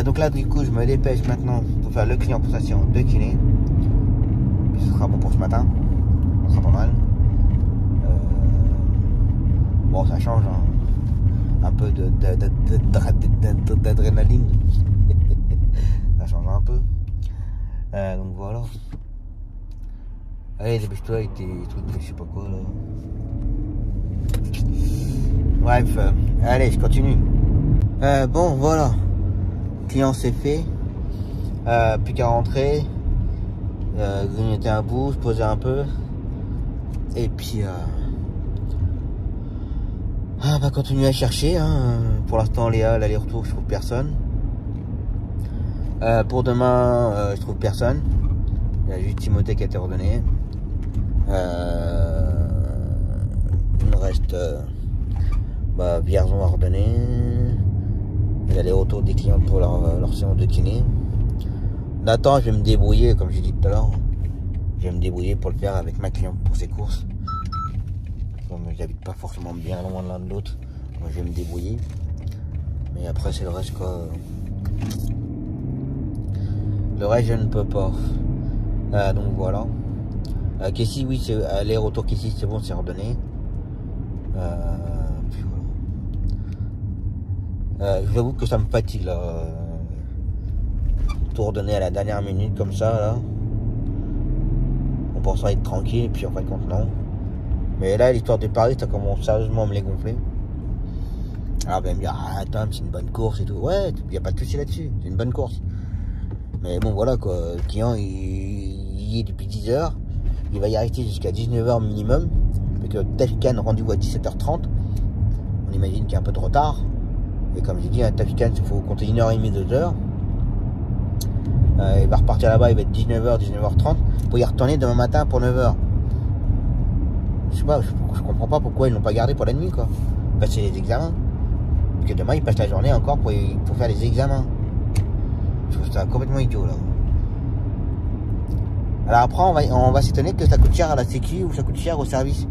Speaker 1: Donc là, du coup, je me dépêche maintenant pour faire le client pour sa séance de kiné. Ce sera bon pour ce matin. Ça sera pas mal. Bon, ça change. Hein. Un peu d'adrénaline. Ça change un peu. Donc voilà. Allez, dépêche-toi avec tes trucs, je sais pas quoi là. Bref, allez, je continue. Bon, voilà. Client c'est fait. Plus qu'à rentrer. Grignoter un bout, se poser un peu. Et puis, bah, continuer à chercher. Hein. Pour l'instant, Léa, l'aller-retour, je trouve personne. Pour demain, je trouve personne. Il y a juste Timothée qui a été ordonné. Il me reste Vierzon à ordonner. L'aller-retour des clients pour leur séance de kiné. Nathan, je vais me débrouiller, comme j'ai dit tout à l'heure. Je vais me débrouiller pour le faire avec ma cliente pour ses courses. Comme j'habite pas forcément bien loin de l'un de l'autre, moi je vais me débrouiller. Mais après c'est le reste quoi. Le reste je ne peux pas. Donc voilà. Casey, oui, c'est aller-retour Casey, c'est bon, c'est ordonné. Puis voilà. Je vous avoue que ça me fatigue là. Tout ordonné à la dernière minute comme ça là. On pensait être tranquille, et puis en fin de compte non. Mais là, l'histoire de Paris, ça commence sérieusement à me les gonfler. Alors, vous allez me dire, ah, attends, c'est une bonne course et tout. Ouais, il n'y a pas de souci là-dessus, c'est une bonne course. Mais bon, voilà quoi, le client, il y est depuis 10h. Il va y rester jusqu'à 19h minimum. Avec le Tafican rendez-vous à 17h30. On imagine qu'il y a un peu de retard. Et comme j'ai dit, un Tafican, il faut compter 1h30, 2h. Il va repartir là-bas, il va être 19h, 19h30. Pour y retourner demain matin pour 9h. Je sais pas, je comprends pas pourquoi ils l'ont pas gardé pour la nuit quoi. Passer les examens. Parce que demain ils passent la journée encore pour faire les examens. Je trouve ça complètement idiot là. Alors après on va s'étonner que ça coûte cher à la sécu ou ça coûte cher au service.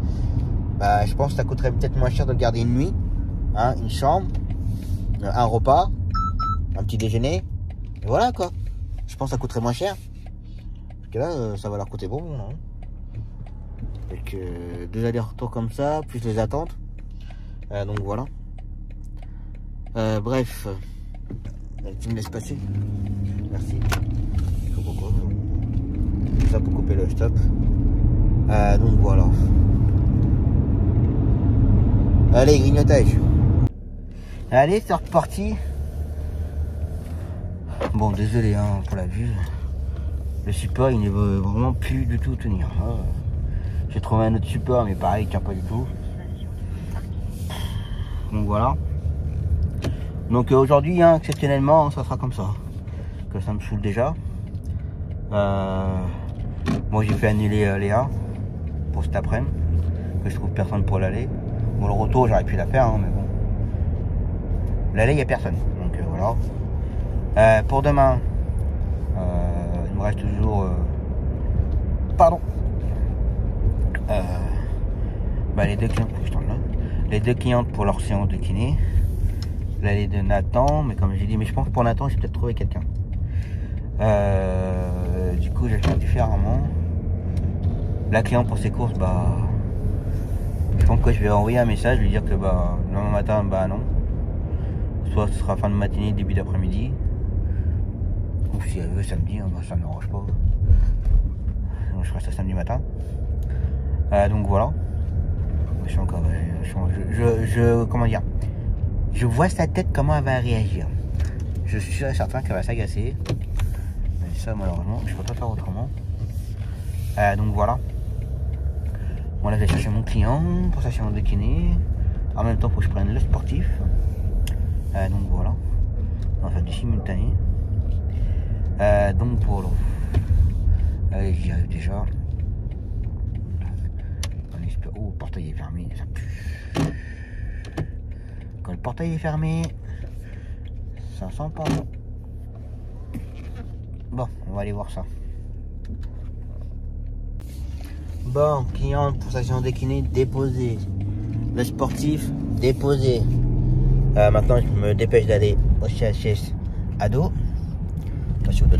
Speaker 1: Bah je pense que ça coûterait peut-être moins cher de le garder une nuit. Hein, une chambre, un repas, un petit déjeuner. Et voilà quoi. Je pense que ça coûterait moins cher. Parce que là ça va leur coûter bon. Hein. Avec 2 allers-retours comme ça, plus les attentes. Donc voilà. Bref. Tu me laisses passer. Merci. Je sais pas pourquoi. C'est ça pour couper le stop. Donc voilà. Allez, grignotage. Allez, c'est reparti. Bon, désolé hein, pour la vue. Le support, il ne veut vraiment plus du tout tenir. J'ai trouvé un autre support, mais pareil, il tient pas du tout. Donc voilà. Donc aujourd'hui, hein, exceptionnellement, ça sera comme ça. Que ça me saoule déjà. Moi j'ai fait annuler Léa pour cet après-midi. Que je trouve personne pour l'aller. Bon, le retour j'aurais pu la faire, hein, mais bon. L'aller, il n'y a personne. Donc voilà. Pour demain, il me reste toujours... pardon. Les deux clientes, les deux clientes pour leur séance de kiné. L'aller de Nathan, mais comme j'ai dit, mais je pense que pour Nathan, j'ai peut-être trouvé quelqu'un. Du coup, je vais le faire différemment. La cliente pour ses courses, je pense que je vais envoyer un message, lui dire que demain matin, non. Soit ce sera fin de matinée, début d'après-midi. Ou si elle veut samedi, ça ne m'arrange pas. Donc, je ferai ça samedi matin. Donc voilà. Je suis encore. Comment dire? Je vois sa tête, comment elle va réagir. Je suis certain qu'elle va s'agacer. Mais ça, malheureusement, je ne peux pas faire autrement. Donc voilà. Bon, là, je vais chercher mon client pour sa séance de kiné. En même temps, il faut que je prenne le sportif. Donc voilà. On va faire du simultané. Donc voilà. Allez, j'y arrive déjà. Oh, le portail est fermé. Ça pue. Quand le portail est fermé, ça sent pas bon. Bon, on va aller voir ça. Bon, client pour sa séance de kiné déposé. Le sportif déposé. Maintenant, je me dépêche d'aller au CHS ado. Monsieur de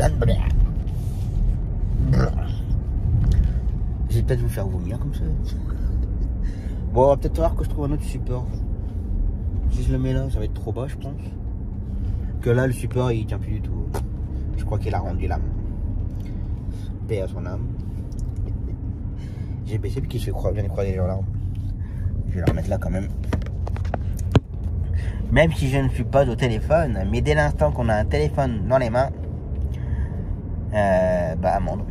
Speaker 1: je vais peut-être vous faire vomir comme ça. Bon, on va peut-être voir que je trouve un autre support. Si je le mets là, ça va être trop bas, je pense. Que là, le support, il tient plus du tout. Je crois qu'il a rendu l'âme. Paix à son âme. J'ai baissé puis qu'il se vient de croiser les gens là. Je vais le remettre là quand même. Même si je ne suis pas au téléphone, mais dès l'instant qu'on a un téléphone dans les mains, amende.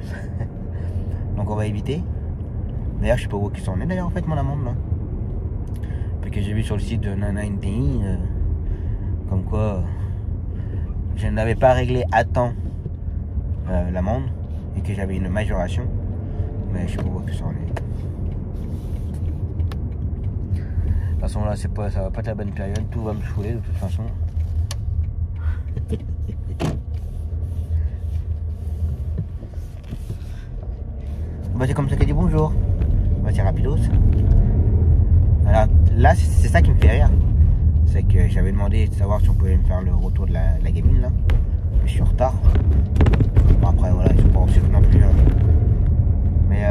Speaker 1: Donc on va éviter. D'ailleurs, je sais pas où ils sont est d'ailleurs en fait mon amende là. Parce que j'ai vu sur le site de Nana-NPI comme quoi je n'avais pas réglé à temps l'amende et que j'avais une majoration. Mais je sais pas où ils sont est. De toute façon là, ça va pas être la bonne période, tout va me saouler de toute façon. C'est comme ça qu'elle dit bonjour. C'est rapidos. Alors là, c'est ça qui me fait rire. C'est que j'avais demandé de savoir si on pouvait me faire le retour de la gamine là. Je suis en retard. Bon, après voilà, ils sont pas aussi non plus. Mais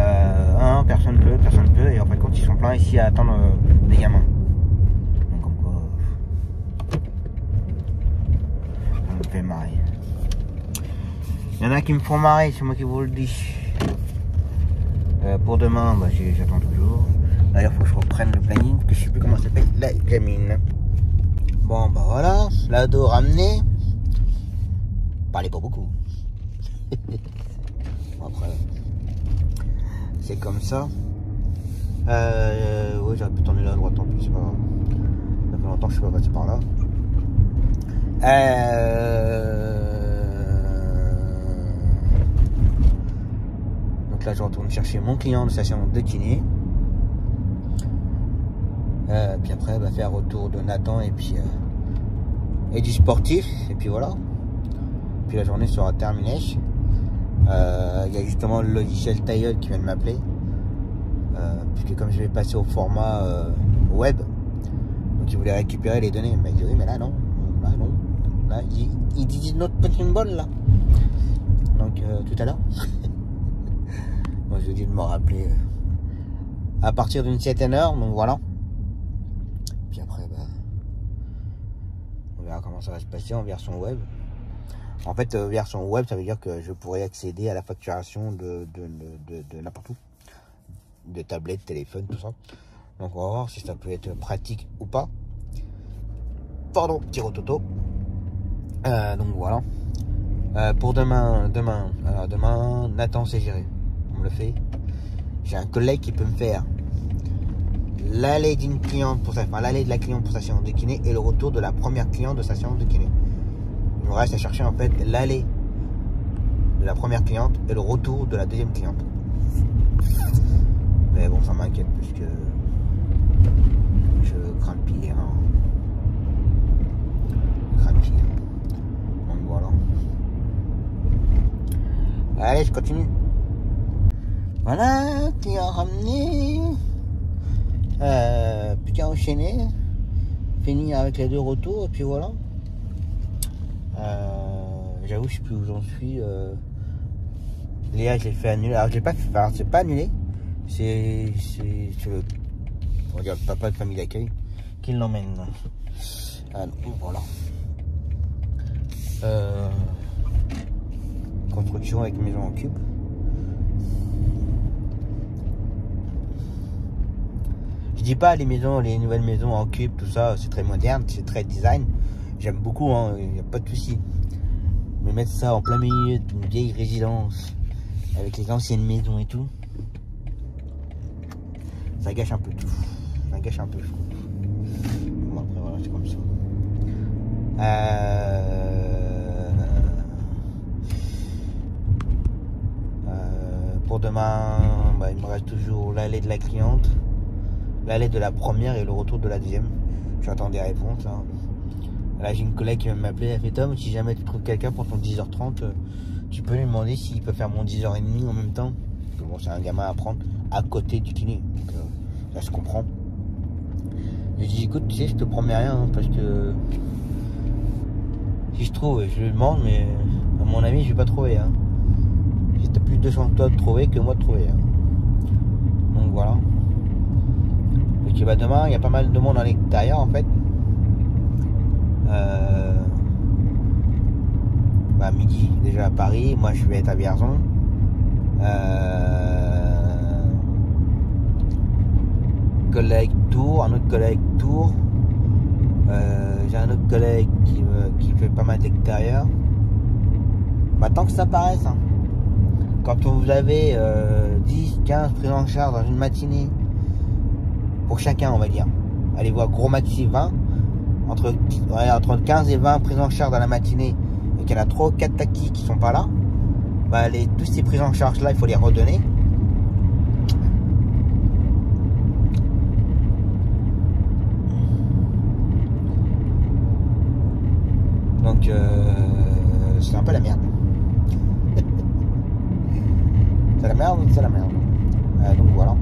Speaker 1: personne peut. Et en fait, quand ils sont pleins ici à attendre des gamins. Donc comme quoi, ça me fait marrer. Il y en a qui me font marrer, c'est moi qui vous le dis. Pour demain, j'attends toujours. D'ailleurs, il faut que je reprenne le planning, que je sais plus comment ça s'appelle, la gamine. Bon, voilà, l'ado ramené. Parlez pas beaucoup. Bon, après, c'est comme ça. Ouais, j'aurais pu tourner là à droite, tant pis, c'est pas grave. Ça fait longtemps que je suis pas passé par là. Donc là, je retourne chercher mon client de sa séance de kiné. Puis après, faire retour de Nathan et puis et du sportif. Et puis voilà. Puis la journée sera terminée. Il y a justement le logiciel Tilleul qui vient de m'appeler. Puisque comme je vais passer au format web, donc il voulait récupérer les données. Mais il dit oui, mais là non. Là non. Là, il dit notre petit symbole là. Donc tout à l'heure. Moi je lui ai dit de me rappeler à partir d'une certaine heure. Donc voilà. Puis après, on verra comment ça va se passer en version web. En fait, version web, ça veut dire que je pourrais accéder à la facturation de n'importe où. De tablettes, téléphone, tout ça. Donc on va voir si ça peut être pratique ou pas. Pardon, petit rototo. Donc voilà. Pour demain, Nathan c'est géré. On me le fait. J'ai un collègue qui peut me faire l'allée d'une cliente pour l'allée de la cliente pour sa séance de kiné et le retour de la première cliente de sa séance de kiné. Il me reste à chercher en fait l'allée de la première cliente et le retour de la deuxième cliente. Mais bon, ça m'inquiète puisque je crains le pire. Je crains le pire. Donc voilà. Allez, je continue. Voilà, client ramené. Plus qu'à enchaîner. Fini avec les deux retours et puis voilà. J'avoue, je sais plus où j'en suis. Léa, je l'ai fait annuler. Alors, je l'ai pas fait. Alors, c'est pas annulé. C'est le, on va dire, le papa de famille d'accueil qui l'emmène. Donc, voilà. Construction avec maison en cube. Je dis pas les maisons, les nouvelles maisons en cube, tout ça, c'est très moderne, c'est très design. J'aime beaucoup, hein, y a pas de souci. Mais mettre ça en plein milieu d'une vieille résidence avec les anciennes maisons et tout, ça gâche un peu tout. Ça gâche un peu, je trouve. Bon, après voilà, c'est comme ça. Pour demain, bah, il me reste toujours l'allée de la cliente, l'allée de la première et le retour de la deuxième. J'attends des réponses. Hein. Là, j'ai une collègue qui vient m'appeler. Elle fait Tom, si jamais tu trouves quelqu'un pour ton 10h30, tu peux lui demander s'il peut faire mon 10h30 en même temps. Parce que bon, c'est un gamin à prendre à côté du kiné. Donc ça se comprend. Je dis écoute, tu sais, je te promets rien hein, parce que si je trouve, je lui demande, mais à mon avis, je vais pas trouver. Hein. T'as plus de chance toi de trouver que moi de trouver. Hein. Donc voilà. Et bah demain, il y a pas mal de monde à l'extérieur en fait. Bah midi déjà à Paris, moi je vais être à Vierzon. Collègue Tours, un autre collègue Tours. J'ai un autre collègue qui fait pas mal d'extérieur. Bah tant que ça paraisse. Hein. Quand vous avez 10, 15 prises en charge dans une matinée, pour chacun on va dire, allez voir gros maxi 20, entre 15 et 20 prises en charge dans la matinée, et qu'il y en a 3 ou 4 taquis qui sont pas là, bah toutes ces prises en charge là il faut les redonner. Donc c'est un peu la merde. C'est la merde, c'est la merde. Donc voilà.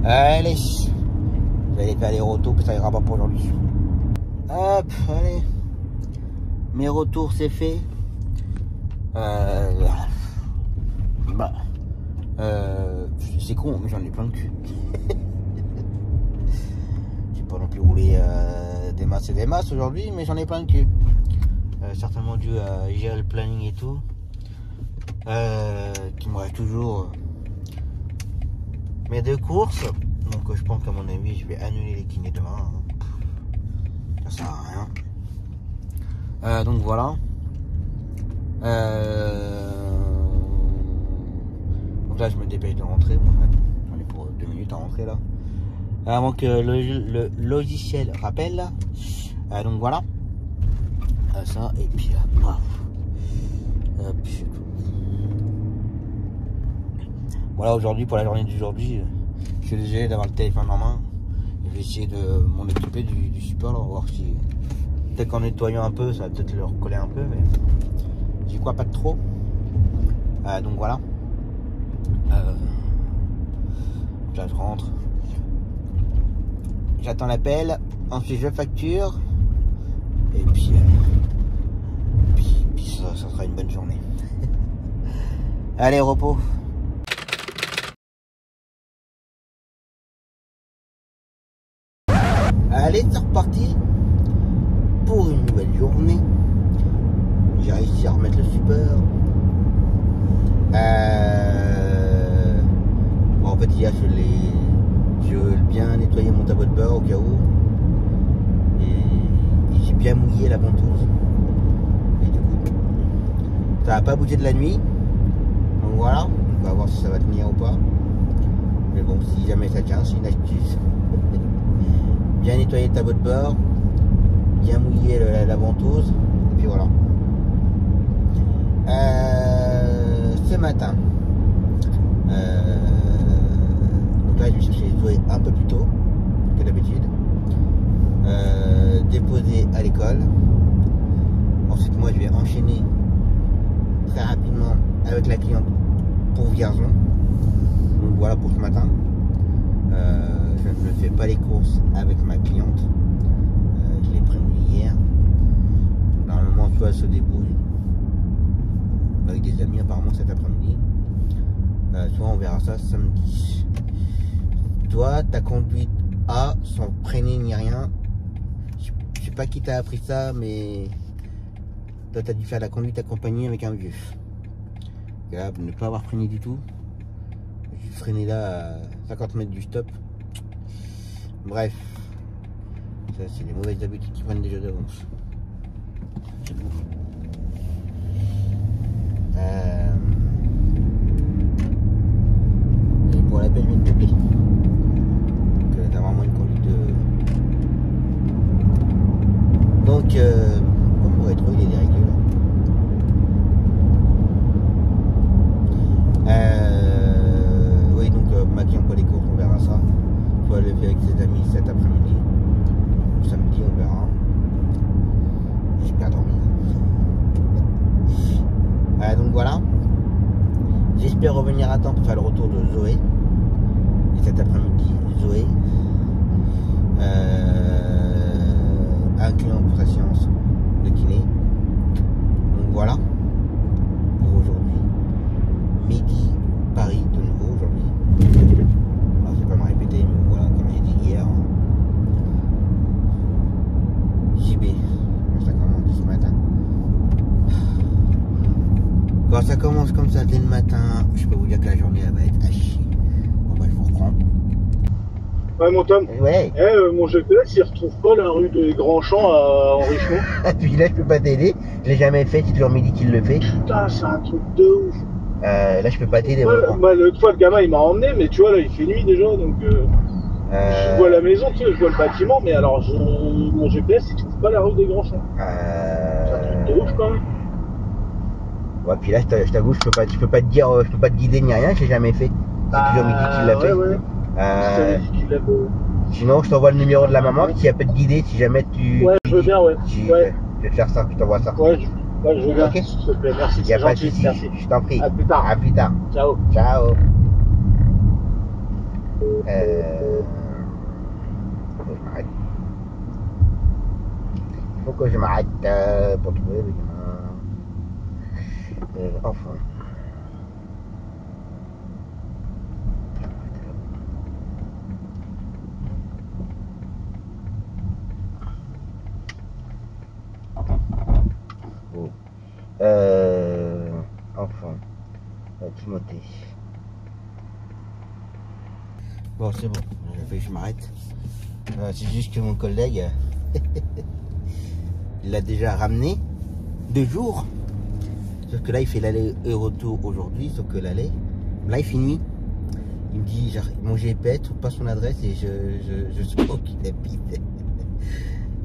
Speaker 1: Allez. Vous allez faire les retours, puis ça ira pas pour aujourd'hui. Hop, allez. Mes retours, c'est fait. C'est con, mais j'en ai plein de cul. J'ai pas non plus roulé des masses et des masses aujourd'hui, mais j'en ai plein de cul. Certainement dû à gérer le planning et tout. Qui me reste toujours mes 2 courses. Donc je pense qu'à mon avis je vais annuler les kinés demain. Hein. Ça sert à rien. Donc voilà. Donc là je me dépêche de rentrer. Bon, j'en ai pour 2 minutes à rentrer là. Avant que le logiciel rappelle. Donc voilà. Ça et puis paf. C'est tout. Voilà, aujourd'hui, pour la journée d'aujourd'hui, je suis désolé d'avoir le téléphone en main. Je vais essayer de m'en occuper du support, là, voir si, peut-être qu'en nettoyant un peu, ça va peut-être le recoller un peu, mais j'y crois pas de trop. Donc voilà. Là, je rentre. J'attends l'appel, ensuite je facture, et puis ça sera une bonne journée. Allez, repos. Allez, c'est reparti pour une nouvelle journée. J'ai réussi à remettre le super. Bon, en fait, hier, je bien nettoyé mon tableau de bord au cas où. Et j'ai bien mouillé la ventouse. Et du coup, ça n'a pas bougé de la nuit. Donc voilà, on va voir si ça va tenir ou pas. Mais bon, si jamais ça tient, c'est une astuce. Bien nettoyer le tableau de bord, bien mouiller la ventouse, et puis voilà. Ce matin, donc là je vais chercher Zoé un peu plus tôt que d'habitude, déposer à l'école. Ensuite moi je vais enchaîner très rapidement avec la cliente pour Vierzon. Donc voilà pour ce matin. Je ne fais pas les courses avec ma cliente. Je l'ai prévenu hier. Normalement soit elle se débrouille avec des amis apparemment cet après-midi. Soit on verra ça samedi. Toi, ta conduite A sans freiner ni rien. Je sais pas qui t'a appris ça, mais toi t'as dû faire la conduite accompagnée avec un vieux. Et là, ne pas avoir freiné du tout. J'ai freiné là à 50 mètres du stop. Bref, ça c'est les mauvaises habitudes qui prennent déjà d'avance. C'est bon. Et pour la peine, je viens de doubler. Donc t'as vraiment une conduite de... Donc, on pourrait trouver des déréglés là. Oui, donc ma cliente pour les courses, on verra ça. Soit elle le fait avec ses amis cet après-midi. Samedi, on verra. J'espère dormir. Donc voilà. J'espère revenir à temps pour faire le retour de Zoé. Et cet après-midi, Zoé. Un client pour sa séance de kiné. Donc voilà. Pour aujourd'hui. Midi, Paris de nouveau aujourd'hui. Alors, je vais pas me répéter, mais voilà, comme j'ai dit hier. JB. Ça commence ce matin. Quand ça commence comme ça dès le matin, je peux vous dire que la journée elle va être à chier. Bon bah je vous reprends.
Speaker 6: Ouais, mon Tom.
Speaker 1: Ouais.
Speaker 6: Mon GPS il retrouve pas la rue des Grands Champs à Henrichemont.
Speaker 1: Puis là je peux pas t'aider, je l'ai jamais fait, c'est toujours Midi qui le fait.
Speaker 6: Putain, c'est un truc de ouf.
Speaker 1: Là je peux pas t'aider.
Speaker 6: Ouais, l'autre fois le gamin il m'a emmené, mais tu vois là il fait nuit déjà donc je vois la maison, tu sais, je vois le bâtiment, mais alors mon GPS il trouve pas la rue des Grands Champs. C'est un truc de ouf quand même.
Speaker 1: Ouais, puis là je t'avoue, je peux pas te dire, je peux pas te guider ni rien, j'ai jamais fait. C'est toujours Midi qui l'a fait.
Speaker 6: Ouais.
Speaker 1: Sinon je t'envoie le numéro de la maman qui peut te guider si jamais tu.
Speaker 6: Ouais, je veux bien, ouais.
Speaker 1: Je vais te faire ça, je t'envoie ça.
Speaker 6: Ouais, je veux bien.
Speaker 1: Ok.
Speaker 6: S'il te plaît, merci.
Speaker 1: Y a
Speaker 6: C'est
Speaker 1: pas de
Speaker 6: gentil,
Speaker 1: souci,
Speaker 6: merci.
Speaker 1: je t'en prie.
Speaker 6: À plus tard.
Speaker 1: À plus tard.
Speaker 6: Ciao.
Speaker 1: Ciao. Faut que je m'arrête pour trouver le gamin. Enfin. Oh. Enfin. Timothée. Bon, c'est bon. J'ai fait que je m'arrête. C'est juste que mon collègue, il l'a déjà ramené 2 jours. Sauf que là, il fait l'aller et retour aujourd'hui. Sauf que l'aller, là, il fait nuit. Il me dit, genre, mon GPS trouve pas son adresse et je sais pas où il habite.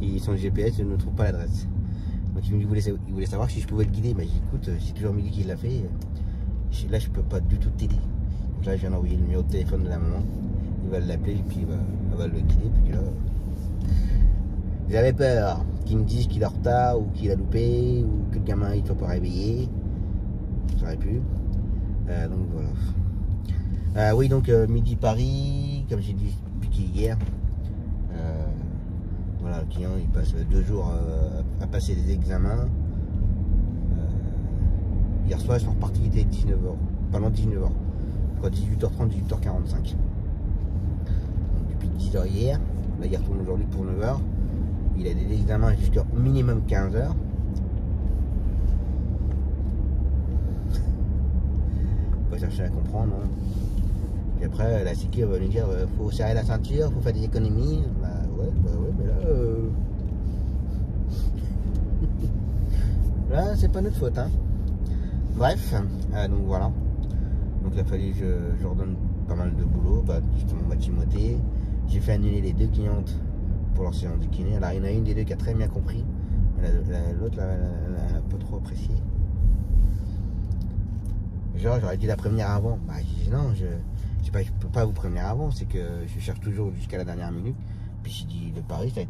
Speaker 1: Et son GPS, je ne trouve pas l'adresse. Donc il voulait savoir si je pouvais le guider. Mais j'ai dit, écoute, c'est toujours Midi qui l'a fait. Là, je peux pas du tout t'aider. Donc là, je viens d'envoyer le numéro de téléphone de la maman. Il va l'appeler et puis elle va le guider. Puis là, j'avais peur qu'il me dise qu'il est en retard ou qu'il a loupé ou que le gamin il soit pas réveillé. Ça aurait pu. Donc voilà. Oui, donc Midi Paris, comme j'ai dit depuis hier. Voilà, le client il passe 2 jours à passer des examens. Hier soir ils sont repartis, il était 19h, pendant 19h. Je crois 18h30, 18h45. Donc, depuis 10h hier, là il retourne aujourd'hui pour 9h. Il a des examens jusqu'à minimum 15h. Faut pas chercher à comprendre. Hein. Puis après la sécu va lui dire faut serrer la ceinture, faut faire des économies. Bah ouais, mais là là c'est pas notre faute hein. Bref, donc voilà. Donc il a fallu que je redonne pas mal de boulot. Bah, justement, Timothée. J'ai fait annuler les 2 clientes pour leur séance de kiné. Alors, il y en a une des deux qui a très bien compris. L'autre, elle a un peu trop apprécié. Genre, j'aurais dû la prévenir avant. Bah, j'ai dit non, je peux pas vous prévenir avant. C'est que je cherche toujours jusqu'à la dernière minute. Puis j'ai dit, le pari, c'est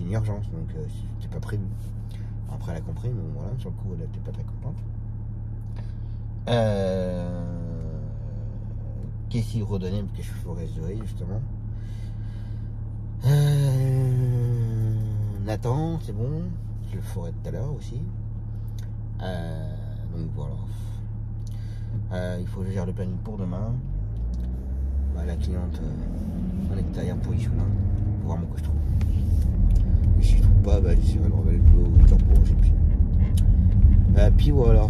Speaker 1: une urgence. Donc, c'était pas prévu. Après, elle a compris, mais voilà, sur le coup, elle n'était pas très contente. Qu'est-ce qu'il redonnait parce que je ferais Zoé, justement. Nathan, c'est bon. Je le ferai tout à l'heure aussi. Donc voilà. Il faut que je gère le planning pour demain. Bah, la cliente en extérieur pour Issoulin. Pour voir mon que je trouve. Et si je trouve pas, bah, j'essaierai de remettre le boulot au turbo. Puis voilà.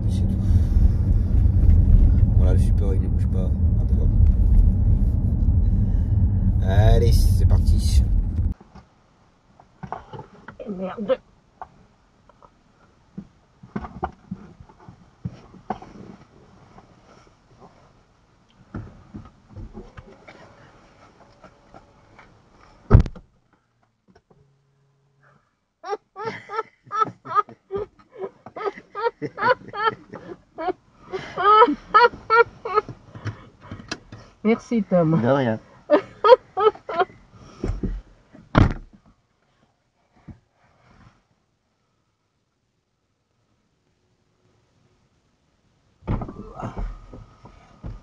Speaker 1: C'est tout. Voilà, le support il ne bouge pas. Allez, c'est parti.
Speaker 2: Et merde. Merci Tom.
Speaker 1: De rien.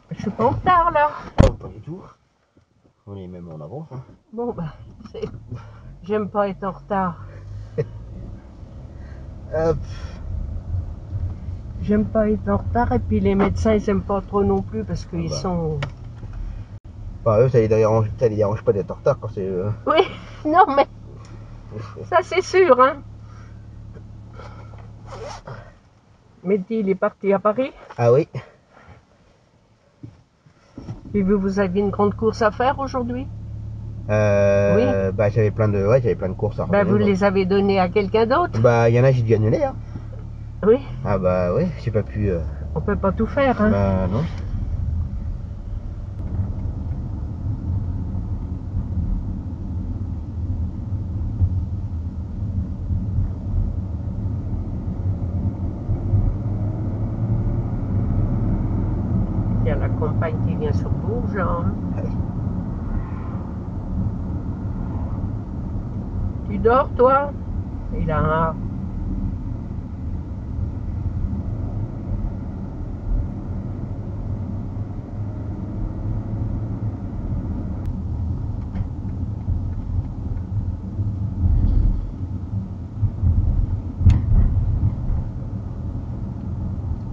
Speaker 2: Je suis pas en retard là.
Speaker 1: Oh, pas du tout. On est même en avance. Hein.
Speaker 2: Bon bah, j'aime pas être en retard.
Speaker 1: Hop.
Speaker 2: J'aime pas être en retard et puis les médecins ils aiment pas trop non plus parce qu'ils sont...
Speaker 1: Bah, eux, ça les dérange pas d'être en retard quand c'est...
Speaker 2: Oui, non mais... Ça c'est sûr hein. Mehdi il est parti à Paris.
Speaker 1: Ah oui.
Speaker 2: Et vous aviez une grande course à faire aujourd'hui?
Speaker 1: Oui. Bah j'avais plein de courses à faire.
Speaker 2: Bah vous les avez données à quelqu'un d'autre?
Speaker 1: Bah il y en a j'ai dû annuler hein.
Speaker 2: Oui.
Speaker 1: Ah bah oui, j'ai pas pu...
Speaker 2: On peut pas tout faire hein.
Speaker 1: Bah non.
Speaker 2: Il y a la compagne qui vient sur Bourges. Hein.
Speaker 1: Ouais.
Speaker 2: Tu dors toi? Il a un...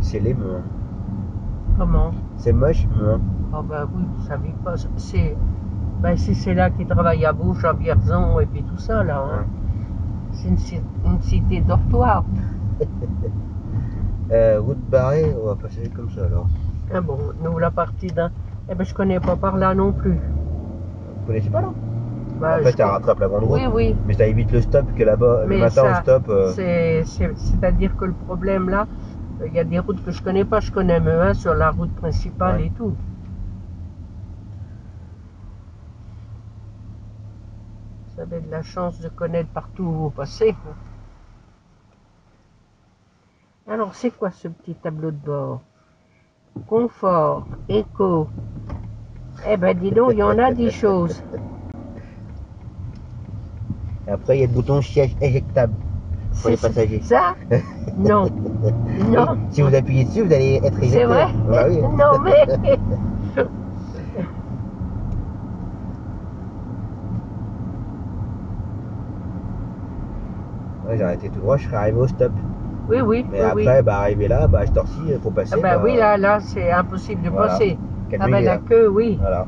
Speaker 1: C'est les meux.
Speaker 2: Comment?
Speaker 1: C'est moche, meux.
Speaker 2: Ah bah oui, ça vit pas. C'est... Ben si c'est là qu'il travaille à Bourges, à Vierzon et puis tout ça là. Hein. C'est une cité dortoir.
Speaker 1: Route barrée, on va passer comme ça alors.
Speaker 2: Ah bon, nous la partie d'un... Eh ben je connais pas par là non plus.
Speaker 1: Vous connaissez pas là?
Speaker 2: Bah,
Speaker 1: En fait, tu rattrapes la grande route.
Speaker 2: Oui, oui.
Speaker 1: Mais ça évite le stop que là-bas, le matin
Speaker 2: ça,
Speaker 1: au stop.
Speaker 2: C'est-à-dire que le problème là, il y a des routes que je connais pas, je connais même sur la route principale et tout. Vous avez de la chance de connaître partout où vous passez. Alors, c'est quoi ce petit tableau de bord? Confort, éco. Eh ben, dis donc, il y en a des choses.
Speaker 1: Et après, il y a le bouton siège éjectable pour les passagers.
Speaker 2: Ça? Non. Non.
Speaker 1: Si vous appuyez dessus, vous allez être éjecté.
Speaker 2: C'est vrai?
Speaker 1: Bah oui.
Speaker 2: Non, mais...
Speaker 1: Ouais, j'ai arrêté tout droit, je serais arrivé au stop.
Speaker 2: Oui, oui.
Speaker 1: Mais
Speaker 2: oui,
Speaker 1: après,
Speaker 2: oui.
Speaker 1: bah, arrivé là, bah, je torsis pour passer.
Speaker 2: Ah bah oui, là, c'est impossible de
Speaker 1: voilà.
Speaker 2: passer.
Speaker 1: Quelle
Speaker 2: Ah
Speaker 1: nuit,
Speaker 2: ben la
Speaker 1: là.
Speaker 2: queue, oui.
Speaker 1: Voilà.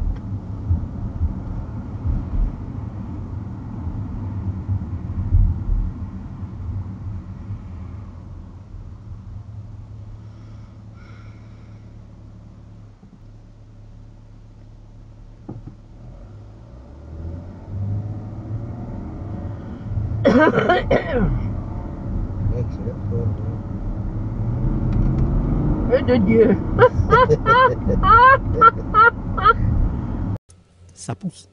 Speaker 1: Excellent.
Speaker 2: de Dieu.
Speaker 1: Ça pousse.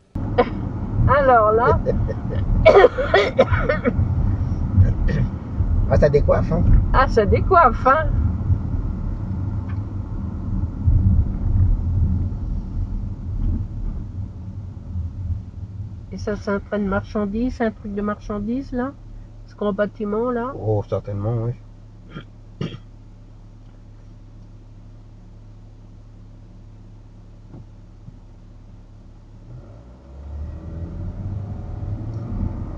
Speaker 2: Alors là,
Speaker 1: Ah, ça décoiffe, hein.
Speaker 2: ah, ça décoiffe, hein. Et ça, c'est un train de marchandises, un truc de marchandises, là? Ce grand bâtiment, là?
Speaker 1: Oh, certainement, oui.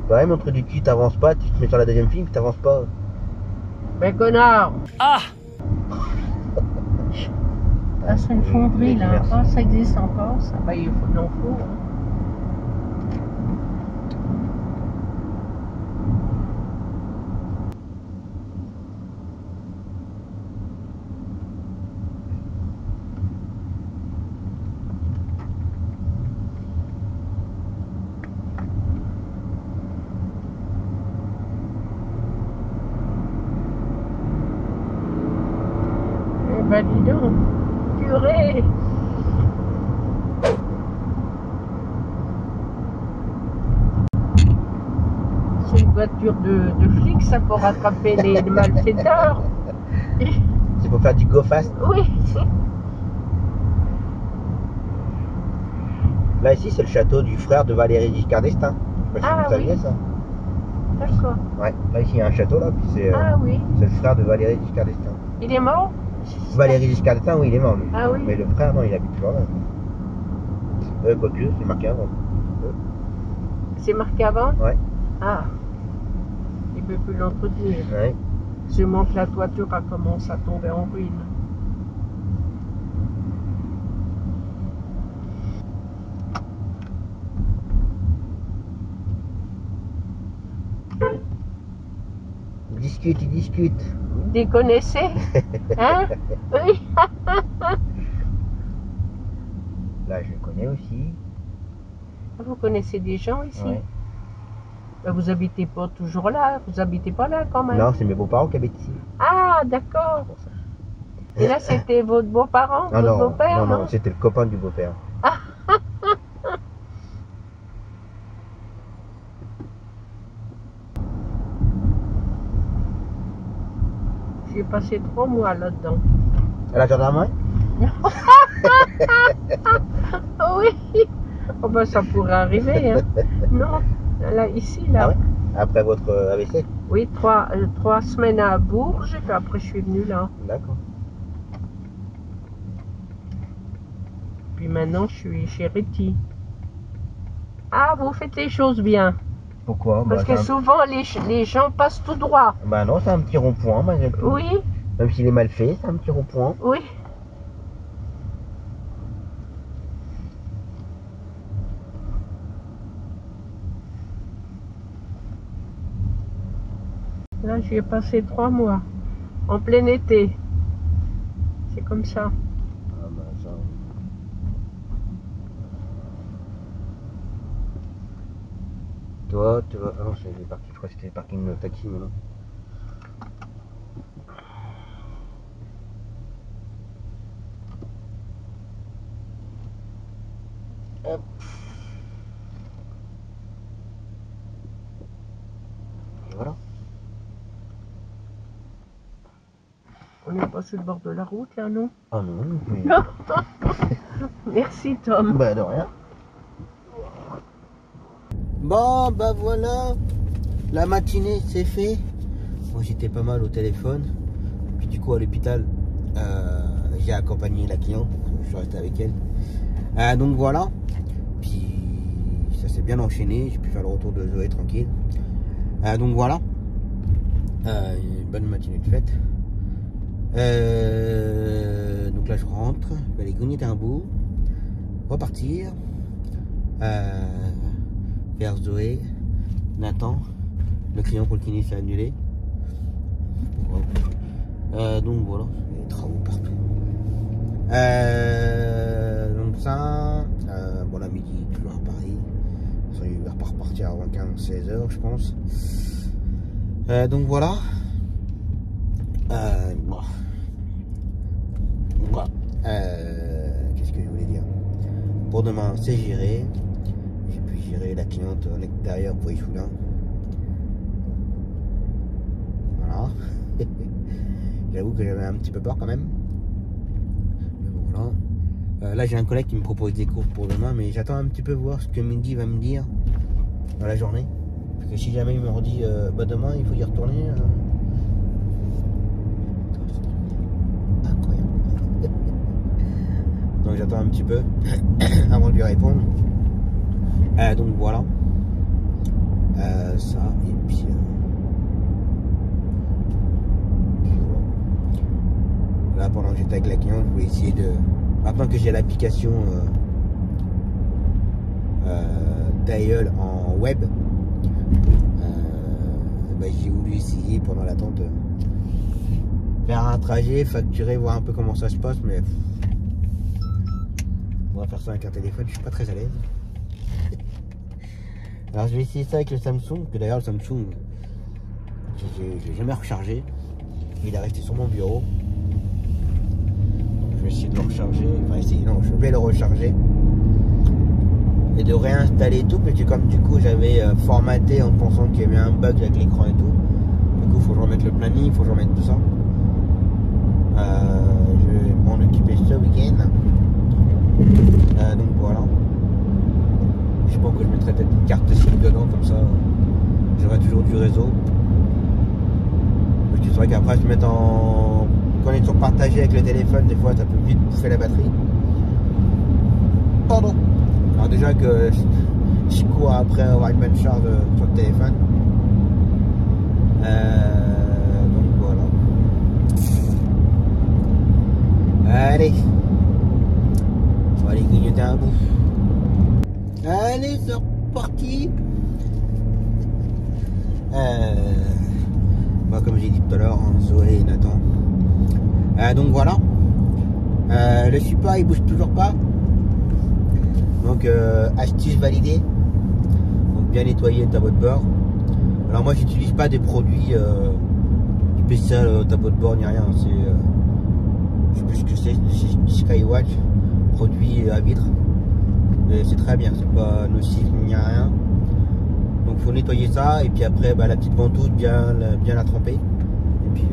Speaker 1: Ouais, montre du cul, t'avances pas, tu te mets sur la deuxième file, t'avances pas.
Speaker 2: Ben, connard!
Speaker 5: Ah!
Speaker 2: Ah, c'est une fonderie, là.
Speaker 1: Merci.
Speaker 2: Ah, ça existe encore, ça? Ben, il en faut, hein. Eh ben, dis donc, purée! C'est une voiture de flic, ça, pour rattraper les malfaiteurs.
Speaker 1: C'est pour faire du go fast.
Speaker 2: Oui,
Speaker 1: Là, ici, c'est le château du frère de Valéry Giscard d'Estaing. Je sais pas si
Speaker 2: Ah,
Speaker 1: vous saviez
Speaker 2: oui.
Speaker 1: ça.
Speaker 2: d'accord.
Speaker 1: Ouais, là, ici, il y a un château, là, puis c'est
Speaker 2: Ah oui,
Speaker 1: le frère de Valéry Giscard d'Estaing.
Speaker 2: il est mort?
Speaker 1: Valéry Giscard d'Estaing, oui, il est mort, lui.
Speaker 2: Ah oui.
Speaker 1: Mais le frère, non, il habite toujours là. Quoique, c'est marqué avant.
Speaker 2: C'est marqué avant?
Speaker 1: Ouais.
Speaker 2: Ah, il ne peut plus l'entretenir.
Speaker 1: Ouais.
Speaker 2: Seulement que la toiture a commencé à tomber en ruine.
Speaker 1: Il discute.
Speaker 2: Vous déconnaissez? Hein? Oui.
Speaker 1: Là, je le connais aussi.
Speaker 2: Vous connaissez des gens ici?
Speaker 1: Ouais.
Speaker 2: Ben, vous habitez pas toujours là, vous habitez pas là quand même?
Speaker 1: Non, c'est mes beaux-parents qui habitent ici.
Speaker 2: Ah, d'accord.
Speaker 1: Pour ça.
Speaker 2: Et là, c'était votre beau-parent,
Speaker 1: Ah
Speaker 2: votre
Speaker 1: non,
Speaker 2: beau-père,
Speaker 1: non, c'était le copain du beau-père.
Speaker 2: J'ai passé 3 mois là-dedans.
Speaker 1: À la gendarmerie?
Speaker 2: Oui. Oh ben, ça pourrait arriver, hein. Non, là, ici, là.
Speaker 1: Ah ouais? Après votre AVC?
Speaker 2: Oui, 3 semaines à Bourges, et puis après, je suis venue là.
Speaker 1: D'accord.
Speaker 2: Puis maintenant, je suis chez Réti. Ah, vous faites les choses bien.
Speaker 1: Pourquoi?
Speaker 2: Parce que souvent, les gens passent tout droit.
Speaker 1: Bah non, c'est un petit rond-point, malgré tout.
Speaker 2: Oui,
Speaker 1: Même s'il est mal fait, c'est un petit rond-point.
Speaker 2: oui. Là, j'y ai passé 3 mois. En plein été. C'est comme ça.
Speaker 1: Ah bah ça... Toi, tu vas... Ah non, c'est parti, je crois que c'était le parking de taxi maintenant. Hop. Et voilà.
Speaker 2: On n'est pas sur le bord de la route, là, non?
Speaker 1: Ah non, mais...
Speaker 2: Merci, Tom.
Speaker 1: Bah de rien. Bon, bah voilà. La matinée, c'est fait. Moi, j'étais pas mal au téléphone. Puis du coup, à l'hôpital, j'ai accompagné la cliente. Je suis resté avec elle. Donc voilà. Puis ça s'est bien enchaîné. J'ai pu faire le retour de Zoé tranquille. Donc voilà. Une bonne matinée de fête. Donc là, je rentre. Je vais aller grignoter un bout. Repartir. Vers Zoé. Nathan. Le client pour le kiné s'est annulé. Donc voilà, il y a des travaux partout. Donc ça, bon, la midi, toujours à Paris. Il va pas repartir avant 15-16 h, je pense. Donc voilà. Bon. pour demain, c'est géré. J'ai pu gérer la cliente en extérieur pour Ichoulin. Voilà. J'avoue que j'avais un petit peu peur quand même. Mais bon, voilà. Là, j'ai un collègue qui me propose des cours pour demain, mais j'attends un petit peu voir ce que Mindy va me dire dans la journée. Parce que si jamais il me redit bah demain il faut y retourner. Incroyable. Donc j'attends un petit peu avant de lui répondre. Donc voilà. Ça et puis là pendant que j'étais avec la cliente, je voulais essayer de. Maintenant que j'ai l'application Dial en web, bah, j'ai voulu essayer pendant l'attente faire un trajet, facturer, voir un peu comment ça se passe, mais on va faire ça avec un téléphone, je suis pas très à l'aise. Alors je vais essayer ça avec le Samsung, que d'ailleurs le Samsung, j'ai jamais rechargé, il est resté sur mon bureau. Donc je vais essayer de le recharger, enfin essayer, non, je vais le recharger. Et de réinstaller tout, parce que comme du coup j'avais formaté en pensant qu'il y avait un bug avec l'écran et tout. Du coup il faut que je remette le planning, il faut que je remette tout ça. Je vais m'en occuper ce week-end. Donc voilà. Je pense que je mettrai peut-être une carte SIM dedans, comme ça j'aurai toujours du réseau. Parce que c'est vrai qu'après se mettre en connexion partagée avec le téléphone, des fois ça peut vite bouffer la batterie. Pardon. Alors déjà que je cours après avoir une bonne charge sur le téléphone. Donc voilà. Allez. On va aller grignoter un bout. Allez, c'est reparti. Bah, comme j'ai dit tout à l'heure, hein, Zoé et Nathan. Donc voilà. Le support il bouge toujours pas. Donc astuce validée. Donc bien nettoyer le tableau de bord. Alors moi j'utilise pas des produits spécial tableau de bord ni rien. C'est je sais plus ce que c'est Skywatch, produit à vitre. C'est très bien, c'est pas nocif ni rien. Donc faut nettoyer ça et puis après bah, la petite ventouse bien la tremper. Et puis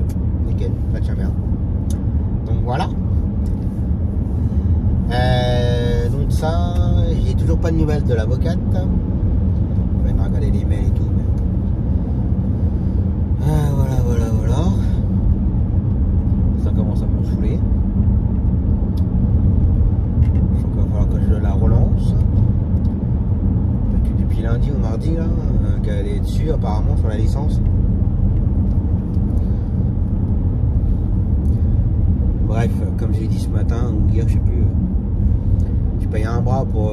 Speaker 1: nickel, ça tient bien. Donc voilà. Donc ça, j'ai toujours pas de nouvelles de l'avocate. Je vais regarder les mails et tout. Mais... voilà. Ça commence à me saouler. Donc il va falloir que je la relance. Parce que depuis lundi ou mardi là, qu'elle est dessus apparemment sur la licence. Bref, comme j'ai dit ce matin ou hier, je sais plus. J'ai payé un bras pour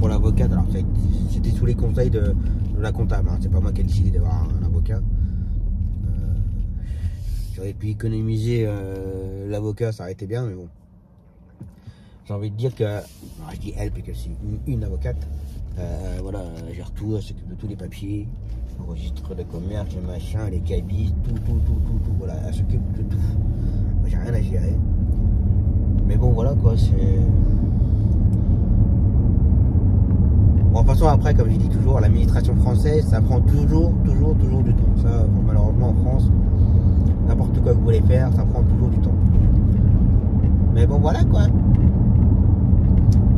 Speaker 1: l'avocate. Alors c'était sous les conseils de la comptable, hein. C'est pas moi qui ai décidé d'avoir un avocat. J'aurais pu économiser l'avocat, ça aurait été bien, mais bon. J'ai envie de dire que, alors je dis elle parce que c'est une avocate. Voilà, elle gère tout, elle s'occupe de tous les papiers, registre de commerce, les machins, les cabis, tout. Voilà, elle s'occupe de tout. Moi j'ai rien à gérer. Mais bon voilà quoi, c'est... Bon, de toute façon après, comme je dis toujours, l'administration française, ça prend toujours du temps. Ça, bon, malheureusement en France, n'importe quoi que vous voulez faire, ça prend toujours du temps. Mais bon voilà quoi.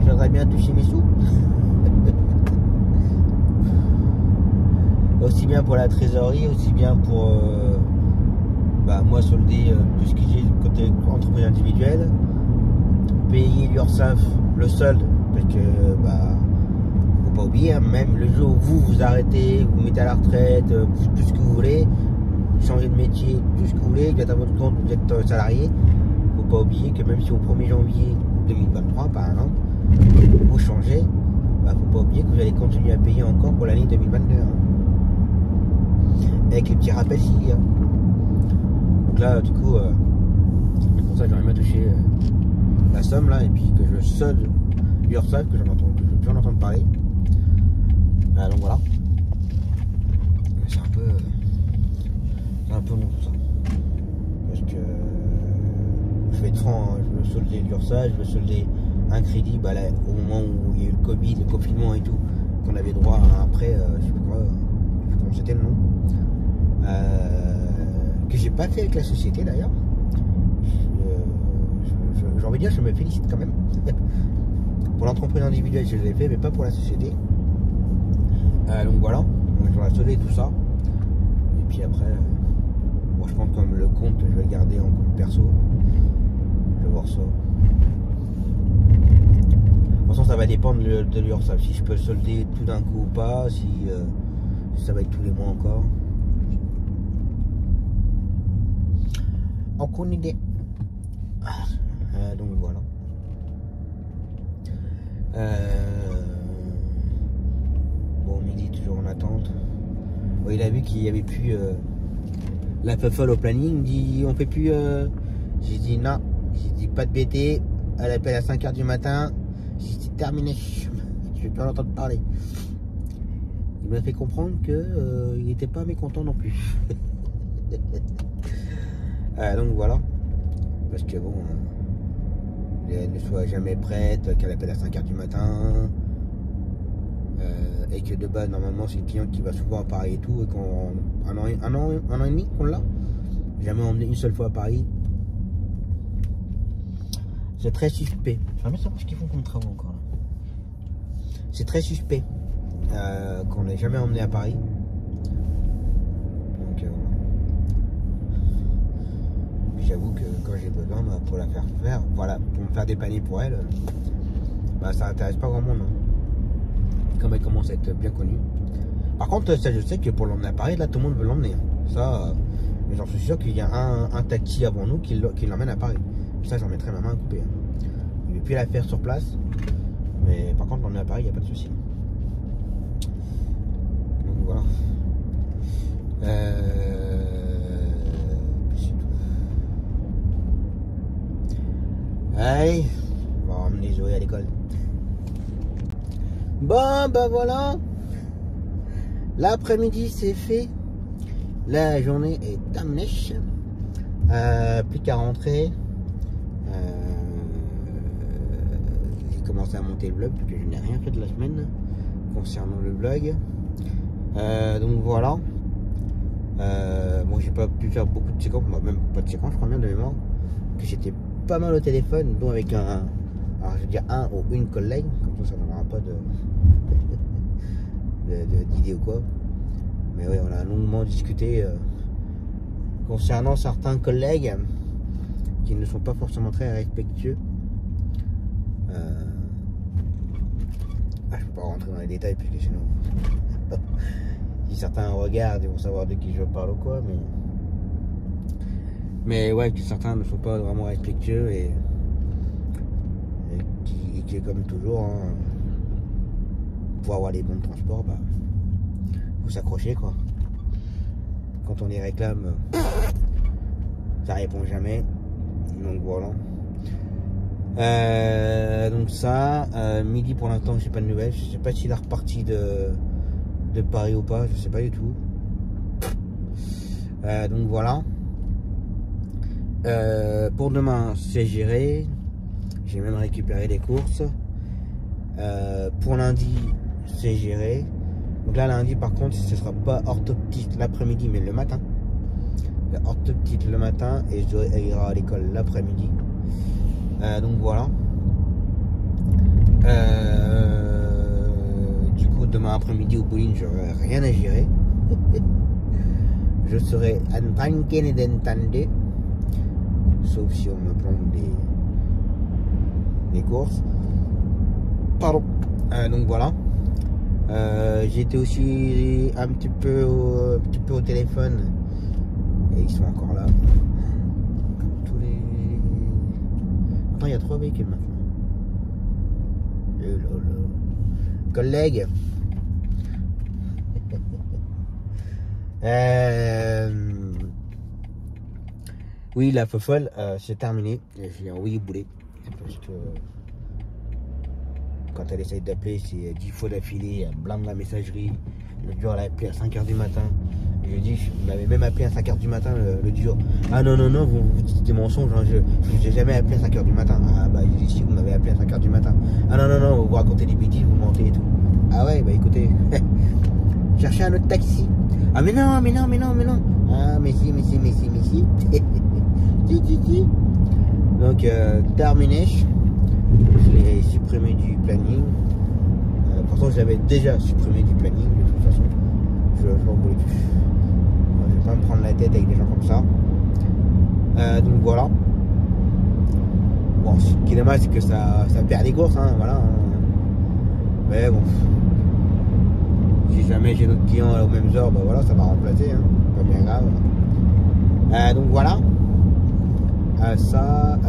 Speaker 1: Je voudrais bien toucher mes sous. Aussi bien pour la trésorerie, aussi bien pour bah, moi solder tout ce que j'ai côté entreprise individuelle. Payer l'URSSAF, le solde, parce que bah faut pas oublier, hein, même le jour où vous arrêtez, vous mettez à la retraite, tout ce que vous voulez, changer de métier, tout ce que vous voulez, vous êtes à votre compte, vous êtes salarié, faut pas oublier que même si au 1er janvier 2023 par exemple, vous changez, bah faut pas oublier que vous allez continuer à payer encore pour l'année 2022. Hein. Avec les petits rappels s'il y a. Donc là du coup, pour ça j'aurais bien touché la somme là et puis que je solde l'URSSAF, que je veux plus en entendre parler. Donc voilà. C'est un peu long tout ça. Parce que je vais être franc, hein, je veux solder l'URSSAF, je veux solder un crédit, bah là, au moment où il y a eu le Covid, le confinement et tout, qu'on avait droit à un prêt, je sais plus quoi, je sais plus comment c'était le nom, que j'ai pas fait avec la société d'ailleurs. J'ai envie de dire, je me félicite quand même. Pour l'entreprise individuelle, je l'ai fait, mais pas pour la société. Donc voilà, je vais solder tout ça. Et puis après, bon, je pense comme le compte, je vais le garder en compte perso. Je vais voir ça. De toute façon, ça va dépendre de l'URSSAF. Si je peux le solder tout d'un coup ou pas, si ça va être tous les mois encore. Aucune idée. Donc voilà. Bon, midi toujours en attente. Bon, il a vu qu'il n'y avait plus la FFL au planning. Il me dit on fait plus. J'ai dit non. J'ai dit pas de BT. Elle appelle à 5h du matin. J'ai dit terminé. Je vais plus en entendre parler. Il m'a fait comprendre que il n'était pas mécontent non plus. Donc voilà. Parce que bon. Elle ne soit jamais prête, qu'elle appelle à 5h du matin, et que de base normalement c'est le client qui va souvent à Paris et tout, et qu'en un an et demi qu'on l'a, jamais emmené une seule fois à Paris. C'est très suspect. J'aimerais bien savoir ce qu'ils font comme travaux encore là. C'est très suspect qu'on n'ait jamais emmené à Paris. Donc j'avoue que quand j'ai besoin pour la faire voilà, pour me faire dépanner pour elle, bah ça intéresse pas grand monde. Hein. Comme elle commence à être bien connue. Par contre, ça je sais que pour l'emmener à Paris, là tout le monde veut l'emmener. Hein. Ça, mais j'en suis sûr qu'il y a un taxi avant nous qui l'emmène à Paris. Ça, j'en mettrai ma main à couper. Hein. Il ne veut plus la faire sur place. Mais par contre, l'emmener à Paris, il n'y a pas de souci. Donc voilà. Allez, on va emmener Zoé à l'école. Bon, bah voilà. L'après-midi, c'est fait. La journée est terminée. Plus qu'à rentrer. J'ai commencé à monter le vlog parce que je n'ai rien fait de la semaine concernant le vlog. Donc voilà. Bon, j'ai pas pu faire beaucoup de séquences, même pas de séquences, je crois bien de mémoire. Que j'étais pas mal au téléphone, dont avec alors je veux dire un ou une collègue, comme ça n'aura pas d'idée ou quoi. Mais oui, on a longuement discuté concernant certains collègues qui ne sont pas forcément très respectueux. Je ne peux pas rentrer dans les détails parce que sinon si certains regardent ils vont savoir de qui je parle ou quoi, mais ouais, que certains ne sont pas vraiment respectueux et qui comme toujours, hein, pour avoir les bons de transport, bah faut s'accrocher quoi. Quand on les réclame, ça répond jamais. Donc voilà. Donc ça, midi pour l'instant, je sais pas de nouvelles. Je sais pas s'il est reparti de Paris ou pas, je sais pas du tout. Donc voilà. Pour demain, c'est géré. J'ai même récupéré les courses. Pour lundi, c'est géré. Donc là, lundi, par contre, ce sera pas orthoptiste l'après-midi, mais le matin. Orthoptiste le matin et elle ira à l'école l'après-midi. Donc voilà. Du coup, demain après-midi au bowling, j'aurai rien à gérer. Je serai tranquille d'entendre. Sauf si on me plombe les courses. Pardon. Donc voilà. J'étais aussi un petit peu au téléphone. Et ils sont encore là. Tous les... Attends, il y a 3 véhicules maintenant. Collègues. Oui, la fofolle, c'est terminé. J'ai envoyé bouler. Parce que quand elle essaye d'appeler, c'est 10 fois d'affilée, elle blâme la messagerie. Le jour, elle a appelé à 5h du matin. Je dis, vous m'avez même appelé à 5h du matin le jour. Ah non, non, non, vous dites des mensonges, hein, je vous ai jamais appelé à 5h du matin. Ah bah, je dis si, vous m'avez appelé à 5h du matin. Ah non, non, non, vous racontez des bêtises, vous mentez et tout. Ah ouais, bah écoutez, cherchez un autre taxi. Ah mais non, mais non, mais non, mais non. Ah mais si, mais si, mais si, mais si. Si. Donc, terminé. Je l'ai supprimé du planning. Pourtant, je l'avais déjà supprimé du planning, de toute façon. Je n'en voulais plus. Je vais pas me prendre la tête avec des gens comme ça. Donc voilà. Bon, ce qui est dommage, c'est que ça perd des courses, hein, voilà. Mais bon. Si jamais j'ai d'autres clients aux mêmes heures, bah voilà, ça va remplacer, hein. Pas bien grave. Donc voilà. Ça,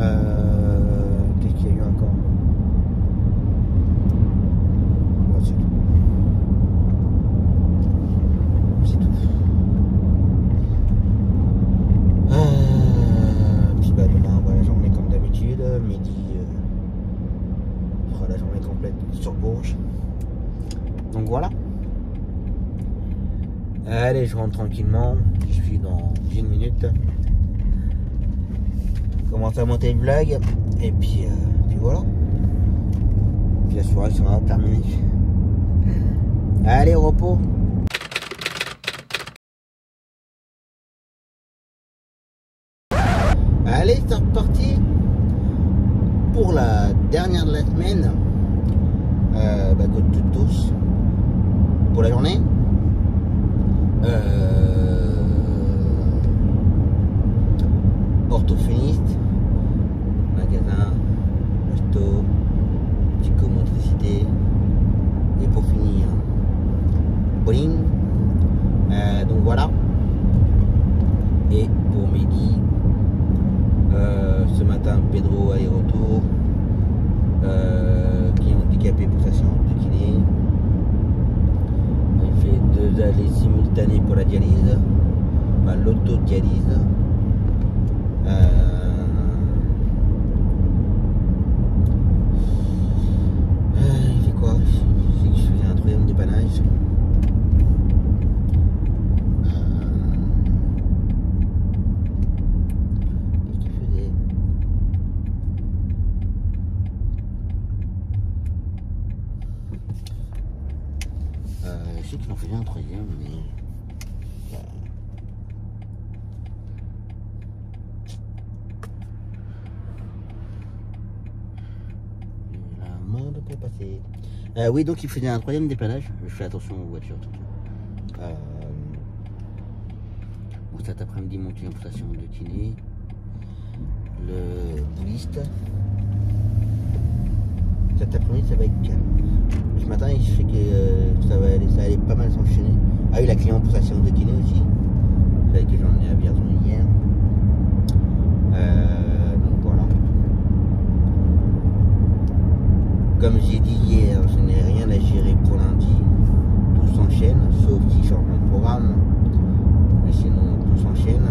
Speaker 1: qu'est-ce qu'il y a eu encore? C'est tout. C'est tout. Puis bah demain on va la journée comme d'habitude, midi on fera la journée complète sur Bourges. Donc voilà. Allez, je rentre tranquillement, je suis dans 1 minute. Commence à monter le vlog et puis voilà. Puis la soirée sera terminée. Allez, au repos. Allez, c'est reparti pour la dernière de la semaine. Côte de tous pour la journée. Orthophoniste, magasin, resto, psychomotricité et pour finir bowling. Donc voilà. Et pour midi, ce matin Pedro aller-retour, client handicapé pour sa séance de kiné. Il fait 2 allées simultanées pour la dialyse, enfin l'autodialyse. Il fait quoi? Je faisais un 3e dépannage. Qu'est-ce qu'il faisait? Je sais qu'il en faisait un 3e, mais pour passer. Oui, donc il faisait un 3e dépannage. Je fais attention aux voitures. Bon, cet après-midi, mon client pour station de kiné. Le bouliste. Cet après-midi, ça va être calme. Ce matin, je sais que ça allait pas mal s'enchaîner. Ah oui, la cliente pour station de kiné aussi. Celle que j'ai emmené à Vierzon hier. Donc voilà. Comme j'ai dit hier, je n'ai rien à gérer pour lundi. Tout s'enchaîne, sauf si changement de programme. Mais sinon, tout s'enchaîne.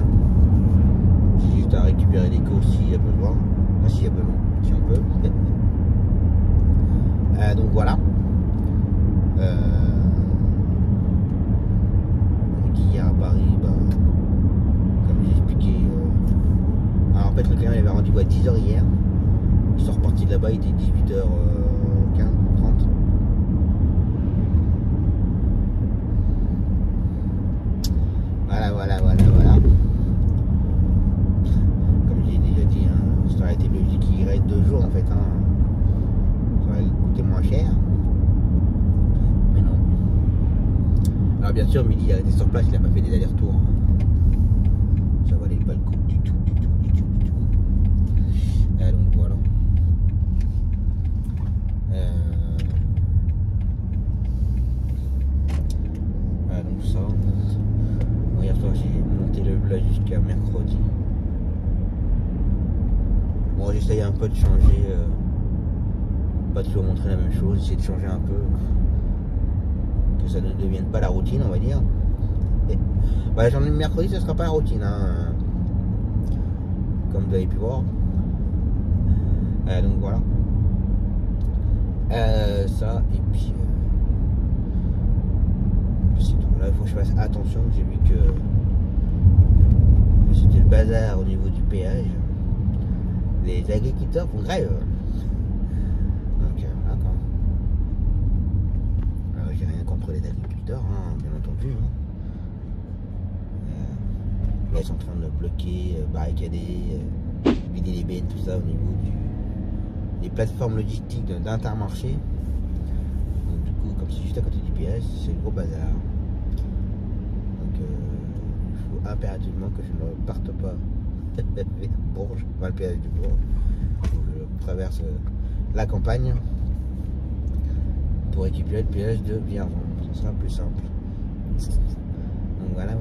Speaker 1: J'ai juste à récupérer des courses s'il y a besoin. Enfin, s'il y a besoin, si on peut. Donc voilà. Hier à Paris, comme j'ai expliqué. Alors en fait, le client il avait rendez-vous à 10h hier. Ils sont repartis de là-bas, il était 18h15, 30. Voilà. Comme j'ai déjà dit, hein, ça aurait été Belgique qui irait 2 jours en fait. Hein. Ça aurait coûté moins cher. Mais non. Alors bien sûr, midi il a été sur place, il n'a pas fait des allers-retours. Ça valait pas le coup du tout. Donc voilà. Donc ça. Bon, hier soir j'ai monté le vlog jusqu'à mercredi. Bon, j'essaye un peu de changer, pas toujours montrer la même chose, essayer de changer un peu, que ça ne devienne pas la routine, on va dire. Et, la journée de mercredi, ça sera pas la routine, hein, comme vous avez pu voir. Donc voilà. Ça, et puis c'est tout. Là, il faut que je fasse attention. J'ai vu que c'était le bazar au niveau du péage. Les agriculteurs font grève. Donc, voilà quoi. Alors, j'ai rien contre les agriculteurs, hein, bien entendu. Hein. Là, ils sont en train de bloquer, barricader, vider les bennes, tout ça au niveau des plateformes logistiques d'Intermarché. Donc du coup, comme c'est juste à côté du péage, c'est le gros bazar. Donc il faut impérativement que je ne parte pas vers Bourges, pas le péage du Bourges. Je traverse la campagne pour récupérer le péage de Vierzon. Ce sera plus simple. Donc voilà.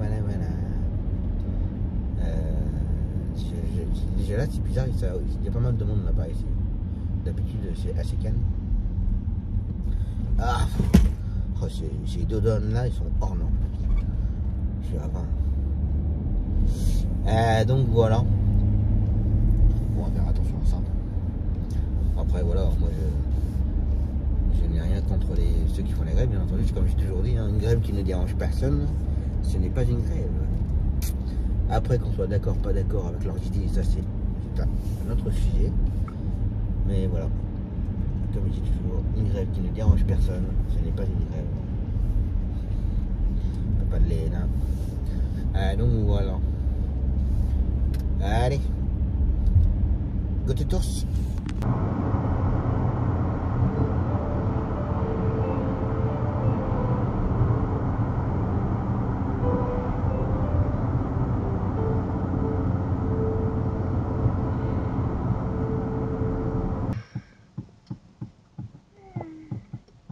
Speaker 1: Déjà là, c'est bizarre, il y a pas mal de monde là-bas ici. D'habitude, c'est assez calme. Ah, oh, ces deux donnes là, ils sont hors normes. Je suis à 20. Donc voilà. Bon, on va faire attention à ça. Après, voilà, moi je n'ai rien contre ceux qui font la grève, bien entendu. Comme j'ai toujours dit, hein, une grève qui ne dérange personne, ce n'est pas une grève. Après, qu'on soit d'accord, pas d'accord avec leurs idées, ça c'est un autre sujet. Mais voilà, comme je dis toujours, une grève qui ne dérange personne, ce n'est pas une grève. Pas de laine. Donc voilà. Allez, go to tous.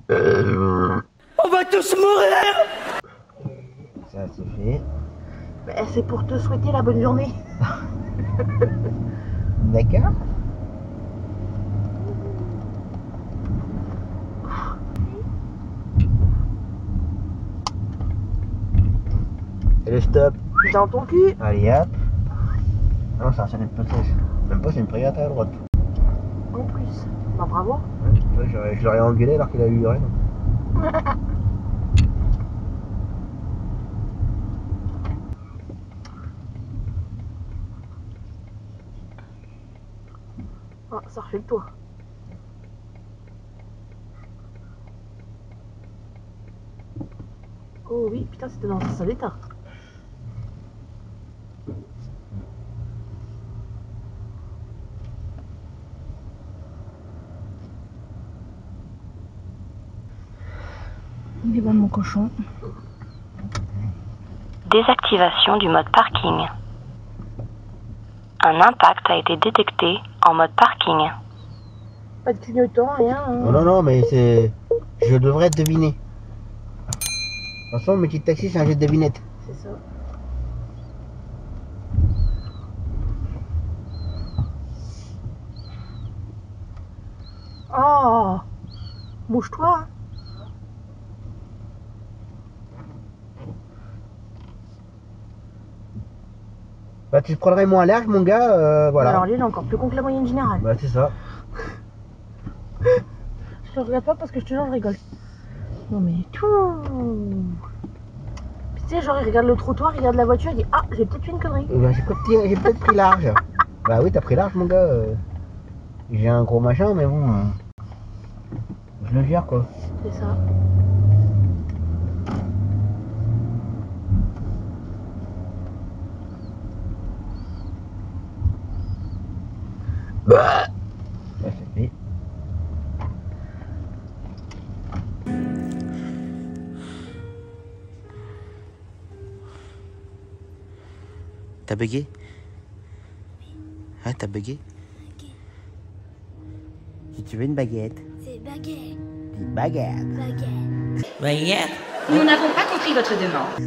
Speaker 4: On va tous mourir.
Speaker 1: Ça c'est fait.
Speaker 2: Ben, c'est pour te souhaiter la bonne journée.
Speaker 1: D'accord. Et le stop.
Speaker 2: Dans ton cul.
Speaker 1: Allez hop. Non, c'est un chalet de passage. Même pas, c'est une prière à droite.
Speaker 2: En plus. Bah bravo.
Speaker 1: Ouais, je l'aurais engueulé alors qu'il a eu rien.
Speaker 2: Ah, ça refait le toit. Oh oui, putain, c'était dans un sale état. Il est bon mon cochon.
Speaker 7: Désactivation du mode parking. Un impact a été détecté en mode parking.
Speaker 2: Pas de clignotant, rien. Hein.
Speaker 1: Non, mais c'est... Je devrais deviner. De toute façon, mes petits taxis, c'est un jeu de devinette.
Speaker 2: C'est ça. Oh, bouge-toi. Hein.
Speaker 1: Bah, tu te prendrais moins large, mon gars, voilà.
Speaker 2: Alors, lui, il est encore plus con que la moyenne générale.
Speaker 1: Bah, c'est ça.
Speaker 2: Je te regarde pas parce que je te jure, je rigole. Non, mais tout. Puis, tu sais, genre, il regarde le trottoir, il regarde la voiture, il dit ah, j'ai peut-être fait une connerie.
Speaker 1: Bah, j'ai peut-être pris large. Bah, oui, t'as pris large, mon gars. J'ai un gros machin, mais bon. Je le gère, quoi.
Speaker 2: C'est ça.
Speaker 1: Bah, c'est fait. T'as bugué? Hein, t'as bugué? Si tu veux une baguette.
Speaker 3: C'est baguette.
Speaker 1: Une baguette.
Speaker 3: Baguette.
Speaker 4: Baguette. Nous n'avons pas compris votre demande.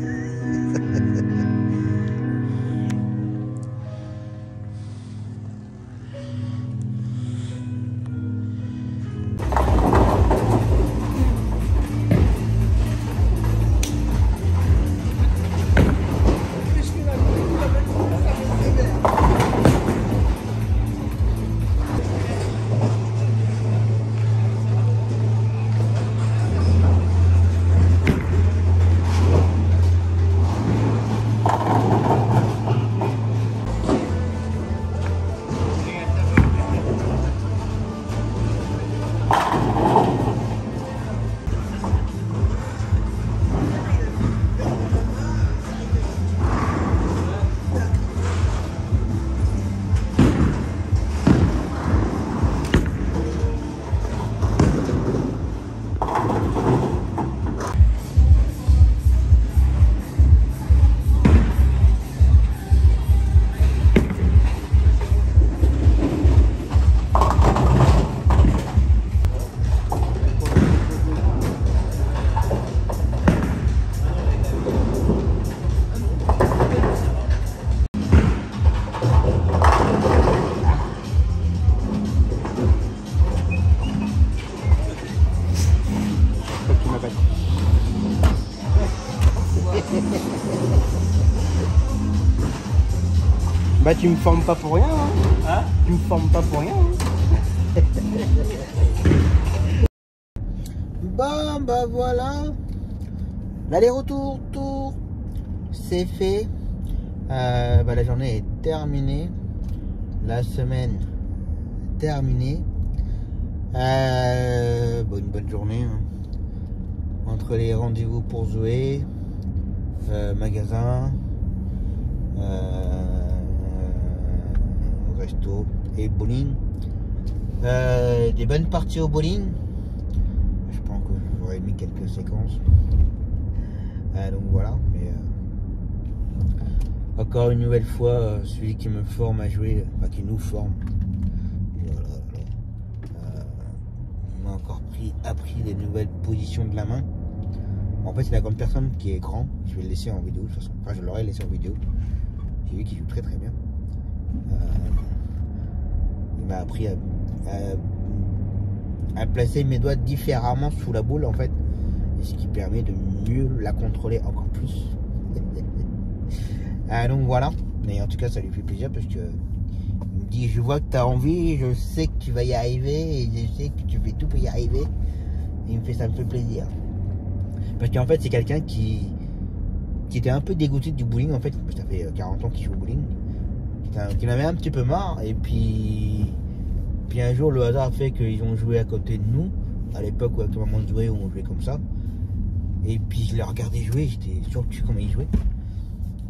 Speaker 1: Bah tu me formes pas pour rien, hein. Tu me formes pas pour rien, hein. Bon bah voilà. L'aller-retour, c'est fait. Bah, la journée est terminée. La semaine terminée. Bon, une bonne journée, hein. Entre les rendez-vous pour Zoé, magasin, resto et bowling. Des bonnes parties au bowling. Je pense que j'aurais mis quelques séquences. Donc voilà, mais encore une nouvelle fois, celui qui me forme à jouer, enfin qui nous forme, voilà, il m'a encore appris les nouvelles positions de la main. En fait, c'est la grande personne qui est grand. Je vais le laisser en vidéo de toute façon. Enfin, je l'aurais laissé en vidéo. J'ai vu qu'il joue très très bien. Il m'a appris à placer mes doigts différemment sous la boule en fait. Et ce qui permet de mieux la contrôler encore plus. Donc voilà. Mais en tout cas, ça lui fait plaisir parce que il me dit, je vois que tu as envie, je sais que tu vas y arriver et je sais que tu fais tout pour y arriver. Et ça me fait plaisir. Parce qu'en fait, c'est quelqu'un qui était un peu dégoûté du bowling en fait. Ça fait 40 ans qu'il joue au bowling. Qui en avait un petit peu marre. Et puis un jour, le hasard a fait qu'ils ont joué à côté de nous. À l'époque où avec le maman de jouer, on jouait comme ça. Et puis je l'ai regardé jouer, j'étais surpris comment il jouait.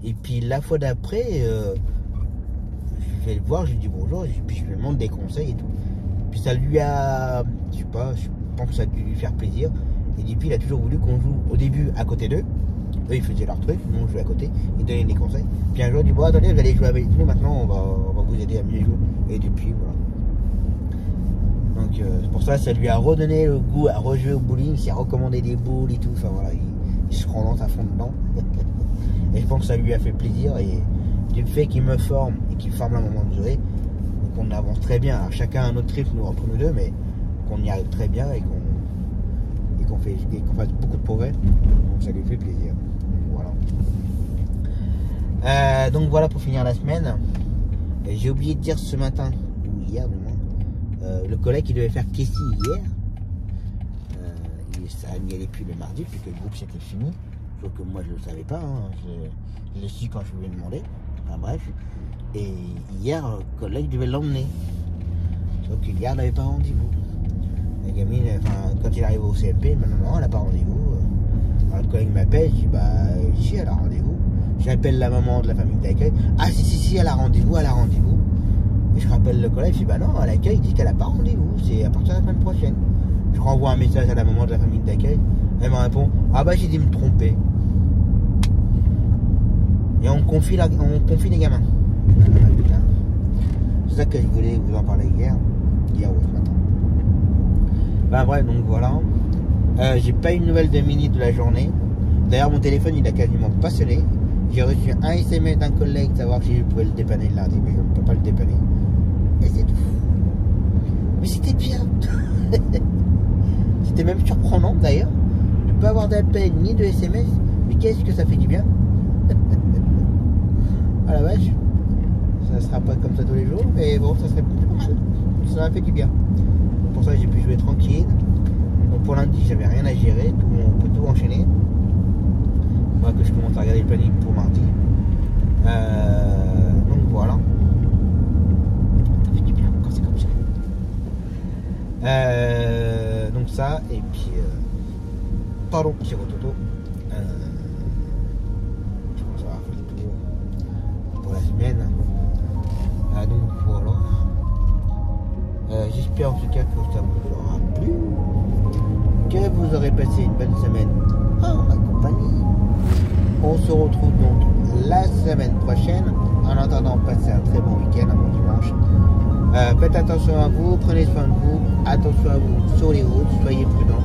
Speaker 1: Et puis la fois d'après, je vais le voir, je lui dis bonjour, et puis je lui demande des conseils et tout. Puis ça lui a, je sais pas, je pense que ça a dû lui faire plaisir. Et depuis, il a toujours voulu qu'on joue au début à côté d'eux. Eux, ils faisaient leur truc, nous on jouait à côté, ils donnaient des conseils. Puis un jour, il dit bon, attendez, vous allez jouer avec nous, maintenant on va vous aider à mieux jouer. Et depuis, voilà. Donc c'est pour ça que ça lui a redonné le goût à rejouer au bowling, il s'est recommandé des boules et tout, enfin voilà, il se relance à fond dedans. Et je pense que ça lui a fait plaisir et du fait qu'il me forme et qu'il forme la maman de Zoé, donc on avance très bien. Alors, chacun a un autre rythme entre nous deux, mais qu'on y arrive très bien et qu'on fasse beaucoup de progrès. Donc ça lui fait plaisir. Voilà. Donc voilà pour finir la semaine. J'ai oublié de dire ce matin, ou hier du moins, le collègue qui devait faire Kessie hier, ça n'y allait plus le mardi puisque le groupe c'était fini. Sauf que moi je le savais pas, hein. Je l'ai su quand je lui ai demandé. Enfin bref. Et hier, le collègue devait l'emmener. Sauf qu'hier, elle n'avait pas rendez-vous. La gamine, enfin, quand il arrive au CMP, non, elle n'a pas rendez-vous. Alors le collègue m'appelle, je dis bah si, elle a rendez-vous. J'appelle la maman de la famille d'accueil. Ah si, elle a rendez-vous, Et je rappelle le collègue, je dis bah non, à l'accueil, il dit qu'elle n'a pas rendez-vous, c'est à partir de la semaine prochaine. Je renvoie un message à la maman de la famille d'accueil. Elle me répond, ah bah j'ai dû me tromper. Et on confie les gamins. C'est ça que je voulais vous en parler hier ou ce matin. Ben bref, donc voilà. J'ai pas eu de nouvelles de Mini de la journée. D'ailleurs mon téléphone il a quasiment pas sonné. J'ai reçu un SMS d'un collègue savoir si je pouvais le dépanner le lundi, mais je ne peux pas le dépanner. Et c'est tout. Mais c'était bien. C'était même surprenant d'ailleurs. De ne pas avoir d'appel ni de SMS. Mais qu'est-ce que ça fait du bien. À la vache. Ça sera pas comme ça tous les jours. Mais bon, ça serait pas mal. Ça m'a fait du bien. Pour ça j'ai pu jouer tranquille. Donc pour lundi j'avais rien à gérer. On peut tout enchaîner. Moi que je commence à regarder le planning pour mardi. Donc voilà. Ça fait du bien quand c'est comme ça. Donc ça, et puis pardon, petit rototo. Je pense avoir fait le tour pour la semaine. Donc voilà. J'espère en tout cas que ça vous aura plu, que vous aurez passé une bonne semaine en ma compagnie. On se retrouve donc la semaine prochaine. En attendant, passez un très bon week-end, un bon dimanche. Faites attention à vous, prenez soin de vous, attention à vous sur les routes, soyez prudents.